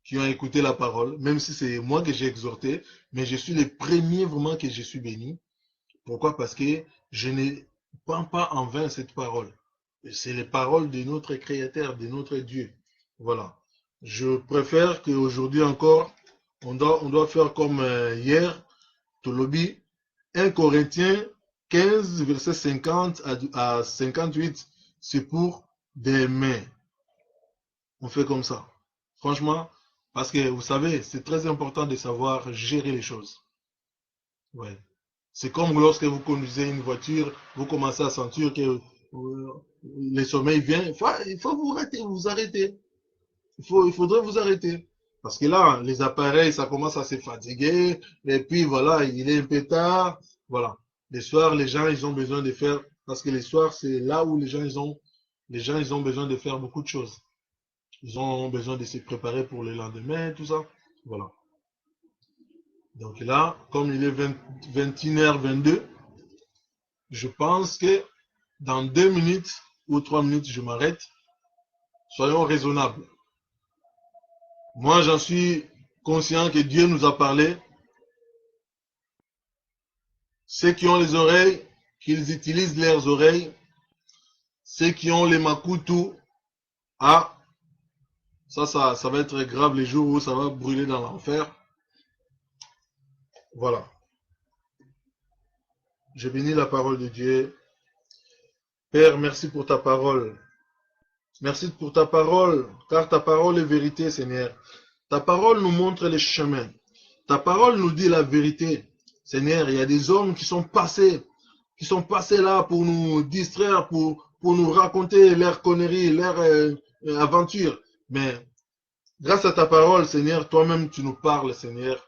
Speaker 2: qui ont écouté la parole, même si c'est moi que j'ai exhorté, mais je suis les premiers vraiment que je suis béni. Pourquoi? Parce que je ne prends pas en vain cette parole. C'est les paroles de notre Créateur, de notre Dieu. Voilà. Je préfère qu'aujourd'hui encore, on doit faire comme hier, Tolobi, 1 Corinthiens 15, verset 50 à 58, c'est pour demain. On fait comme ça. Franchement, parce que vous savez, c'est très important de savoir gérer les choses. Ouais. C'est comme lorsque vous conduisez une voiture, vous commencez à sentir que le sommeil vient. Il faut vous arrêter. Il faudrait vous arrêter. Parce que là, les appareils, ça commence à se fatiguer. Et puis voilà, il est un peu tard. Voilà. Les soirs, les gens, ils ont besoin de faire. Parce que les soirs, c'est là où les gens, ils ont besoin de faire beaucoup de choses. Ils ont besoin de se préparer pour le lendemain, tout ça. Voilà. Donc là, comme il est 21h22, je pense que dans 2 minutes ou 3 minutes, je m'arrête. Soyons raisonnables. Moi, j'en suis conscient que Dieu nous a parlé. Ceux qui ont les oreilles, qu'ils utilisent leurs oreilles. Ceux qui ont les makutu, ça va être grave les jours où ça va brûler dans l'enfer. Voilà. Je bénis la parole de Dieu. Père, merci pour ta parole. Merci pour ta parole, car ta parole est vérité, Seigneur. Ta parole nous montre les chemins. Ta parole nous dit la vérité. Seigneur, il y a des hommes qui sont passés là pour nous distraire, pour nous raconter leurs conneries, leurs aventures. Mais grâce à ta parole, Seigneur, toi-même tu nous parles, Seigneur.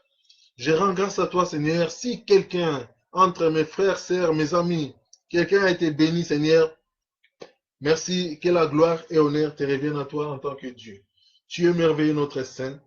Speaker 2: Je rends grâce à toi, Seigneur. Si quelqu'un, entre mes frères, sœurs, mes amis, quelqu'un a été béni, Seigneur, merci, que la gloire et honneur te reviennent à toi en tant que Dieu. Tu es merveilleux, notre Saint.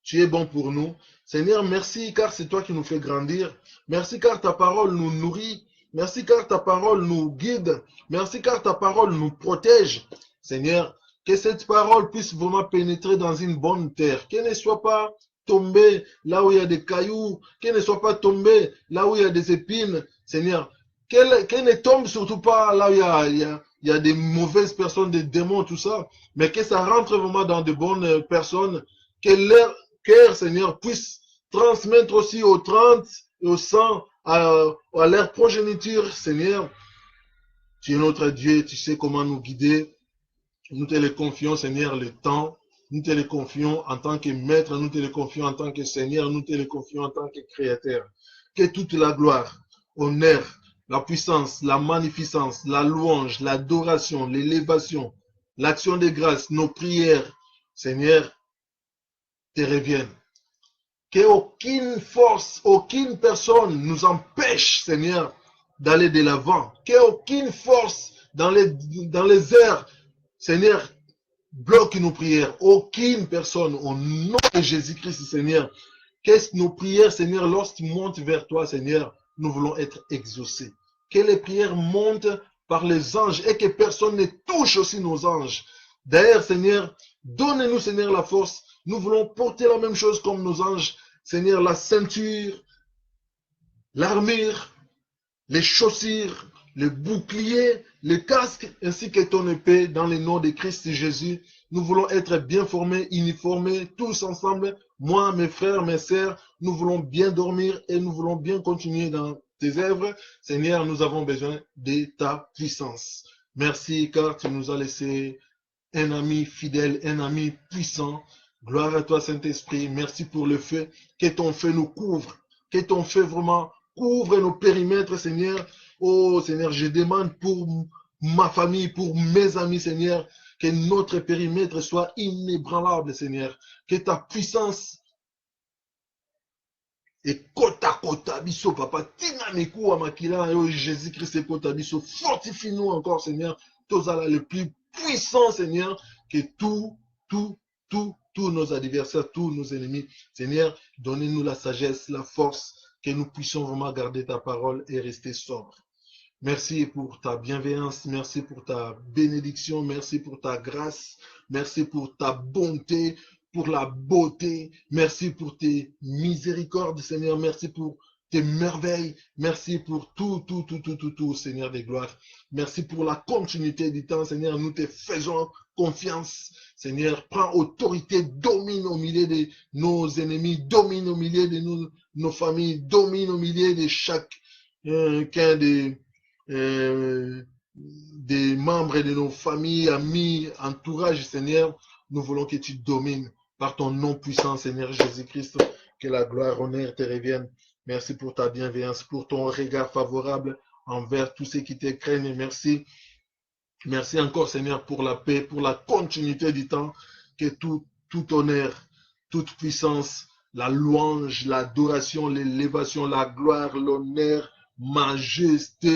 Speaker 2: Tu es bon pour nous. Seigneur, merci car c'est toi qui nous fais grandir. Merci car ta parole nous nourrit. Merci car ta parole nous guide. Merci car ta parole nous protège. Seigneur, que cette parole puisse vraiment pénétrer dans une bonne terre. Qu'elle ne soit pas tombée là où il y a des cailloux. Qu'elle ne soit pas tombée là où il y a des épines. Seigneur, qu'elle ne tombe surtout pas là où il y a des mauvaises personnes, des démons, tout ça. Mais que ça rentre vraiment dans de bonnes personnes. Que leur cœur, Seigneur, puisse transmettre aussi aux 30 et aux 100 à leur progéniture, Seigneur. Tu es notre Dieu, tu sais comment nous guider. Nous te le confions, Seigneur, le temps. Nous te le confions en tant que maître, nous te le confions en tant que Seigneur, nous te le confions en tant que Créateur. Que toute la gloire, honneur, la puissance, la magnificence, la louange, l'adoration, l'élévation, l'action de grâce, nos prières, Seigneur, te reviennent. Qu'aucune force, aucune personne nous empêche, Seigneur, d'aller de l'avant. Qu'aucune force dans les airs, Seigneur, bloque nos prières. Aucune personne, au nom de Jésus-Christ, Seigneur, qu'est-ce que nos prières, Seigneur, lorsqu'ils montent vers toi, Seigneur, nous voulons être exaucés. Que les prières montent par les anges et que personne ne touche aussi nos anges. D'ailleurs, Seigneur, donne-nous, Seigneur, la force. Nous voulons porter la même chose comme nos anges. Seigneur, la ceinture, l'armure, les chaussures, le bouclier, le casque, ainsi que ton épée, dans le nom de Christ Jésus. Nous voulons être bien formés, uniformés, tous ensemble. Moi, mes frères, mes sœurs, nous voulons bien dormir et nous voulons bien continuer dans tes œuvres. Seigneur, nous avons besoin de ta puissance. Merci car tu nous as laissé un ami fidèle, un ami puissant. Gloire à toi, Saint-Esprit. Merci pour le feu. Que ton feu nous couvre. Que ton feu vraiment couvre nos périmètres, Seigneur. Oh, Seigneur, je demande pour ma famille, pour mes amis, Seigneur, que notre périmètre soit inébranlable, Seigneur. Que ta puissance et kota biso, papa, tina miku amakila, Jésus-Christ et kota biso, fortifie-nous encore, Seigneur. Tozala le plus puissant, Seigneur, que tous nos adversaires, tous nos ennemis. Seigneur, donnez-nous la sagesse, la force, que nous puissions vraiment garder ta parole et rester sobres. Merci pour ta bienveillance, merci pour ta bénédiction, merci pour ta grâce, merci pour ta bonté, pour la beauté, merci pour tes miséricordes, Seigneur, merci pour tes merveilles, merci pour tout, Seigneur des gloires. Merci pour la continuité du temps, Seigneur, nous te faisons confiance. Seigneur, prends autorité, domine au milieu de nos ennemis, domine au milieu de nos familles, domine au milieu de chacun des membres de nos familles, amis, entourage, Seigneur. Nous voulons que tu domines par ton nom puissant, Seigneur Jésus-Christ, que la gloire, honneur te revienne. Merci pour ta bienveillance, pour ton regard favorable envers tous ceux qui te craignent. Merci. Merci encore, Seigneur, pour la paix, pour la continuité du temps, que tout honneur, toute puissance, la louange, l'adoration, l'élévation, la gloire, l'honneur, majesté,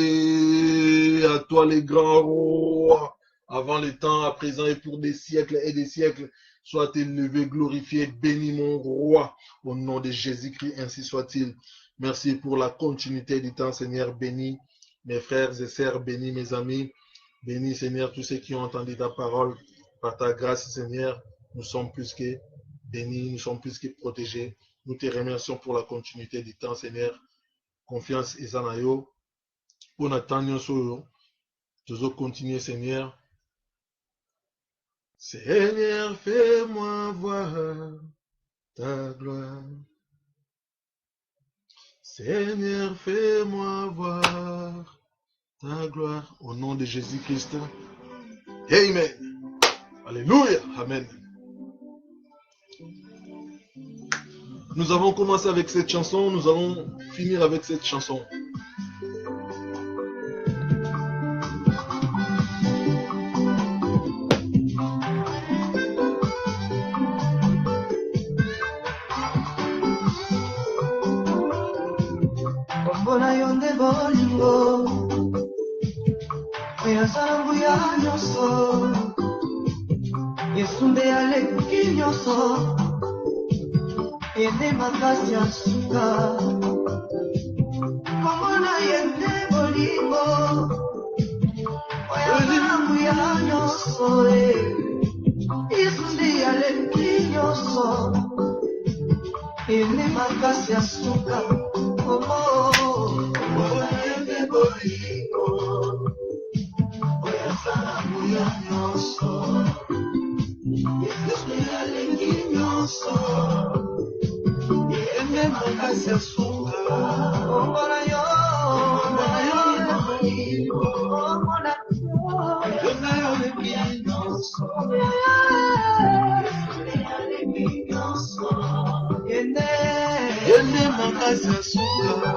Speaker 2: à toi les grands rois, avant le temps, à présent et pour des siècles et des siècles, sois élevé, glorifié, béni mon roi, au nom de Jésus-Christ, ainsi soit-il. Merci pour la continuité du temps, Seigneur, bénis mes frères et sœurs, bénis mes amis, bénis, Seigneur, tous ceux qui ont entendu ta parole, par ta grâce, Seigneur, nous sommes plus que bénis, nous sommes plus que protégés. Nous te remercions pour la continuité du temps, Seigneur. Confiance et Zanayo. Pour Nathaniel Soyo, nous continuer, Seigneur. Seigneur, fais-moi voir ta gloire. Seigneur, fais-moi voir ta gloire. Au nom de Jésus-Christ. Amen. Alléluia. Amen. Nous avons commencé avec cette chanson, nous allons finir avec cette chanson.
Speaker 3: Ene makasi ya suka komona yende bolingo oya malambu ya nyonso isundi ya leki nyonso ene makasi ya suka komona yende bolingo oya malambu ya nyonso isundi ya leki nyonso makasi ya suka omona yo yende makasi ya suka.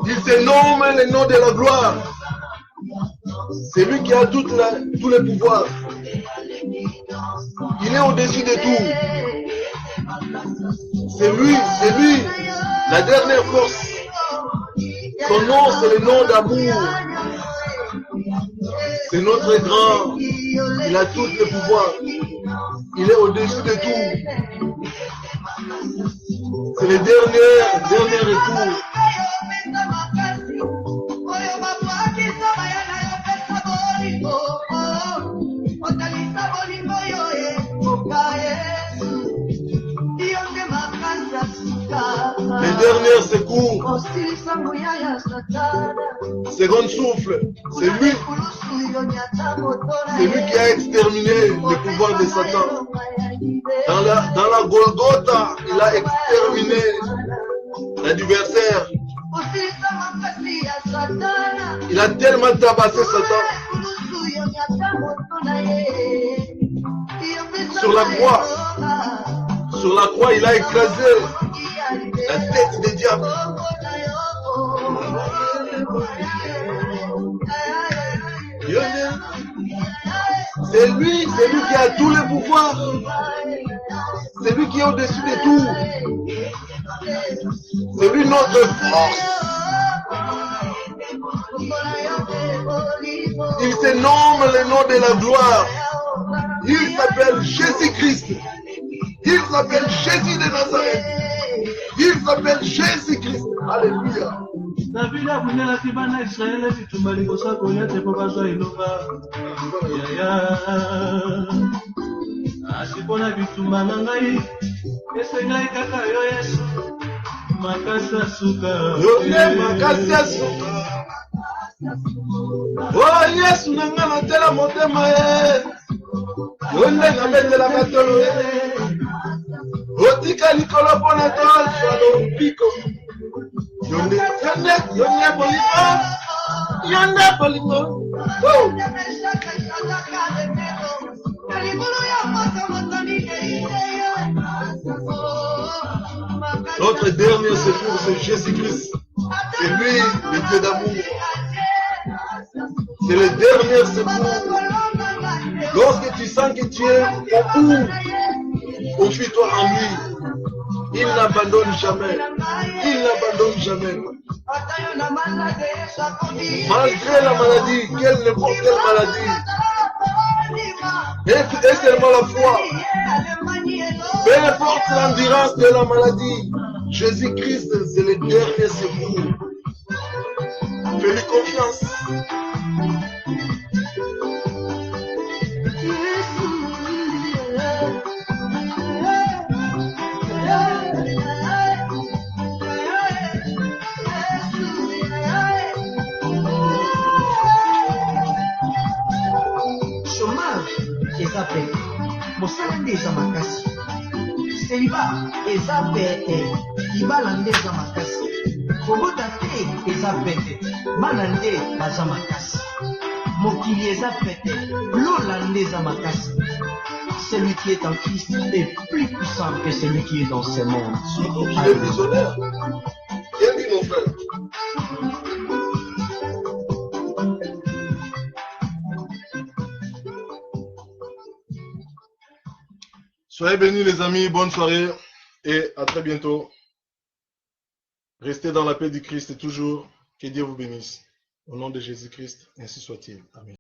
Speaker 2: Il se nomme le nom de la gloire. C'est lui qui a tous les pouvoirs. Il est au-dessus de tout. C'est lui, la dernière force. Son nom, c'est le nom d'amour. C'est notre grand. Il a tous les pouvoirs. Il est au-dessus de tout. C'est le dernier recours. Le dernier secours, second souffle, c'est lui qui a exterminé le pouvoir de Satan. Dans la Golgotha, il a exterminé l'adversaire. Il a tellement tabassé Satan. Sur la croix, il a écrasé la tête des diables. C'est lui qui a tous les pouvoirs. C'est lui qui est au-dessus de tout. C'est lui notre force. Il se nomme le nom de la gloire. Il s'appelle Jésus-Christ. Il s'appelle Jésus de Nazareth. Il s'appelle Jésus-Christ. Alléluia. Oh Yesu nanga natela motema yonde nabetela katolo otika likolo pona tozwa lompiko yonde bolingo Notre dernier secours, c'est Jésus-Christ. C'est lui, le Dieu d'amour. C'est le dernier secours. Lorsque tu sens que tu es au bout, confie-toi en lui. Il n'abandonne jamais. Il n'abandonne jamais. Malgré la maladie, n'importe quelle maladie, et seulement la foi, peu importe l'endurance de la maladie, Jésus-Christ, c'est le dernier secours. Fais-lui confiance.
Speaker 3: Ezape, mosala nde eza makasi. Seliba ezape ete libala nde eza makasi. kobota te eza pete bana nde baza makasi mokili eza pete lola nde eza makasi. Celui qui est en Christ est plus puissant que celui qui est dans ce monde.
Speaker 2: Surtout qu'il est visionnaire. Bien dit mon frère. Soyez bénis les amis, bonne soirée et à très bientôt. Restez dans la paix du Christ toujours. Que Dieu vous bénisse. Au nom de Jésus-Christ, ainsi soit-il. Amen.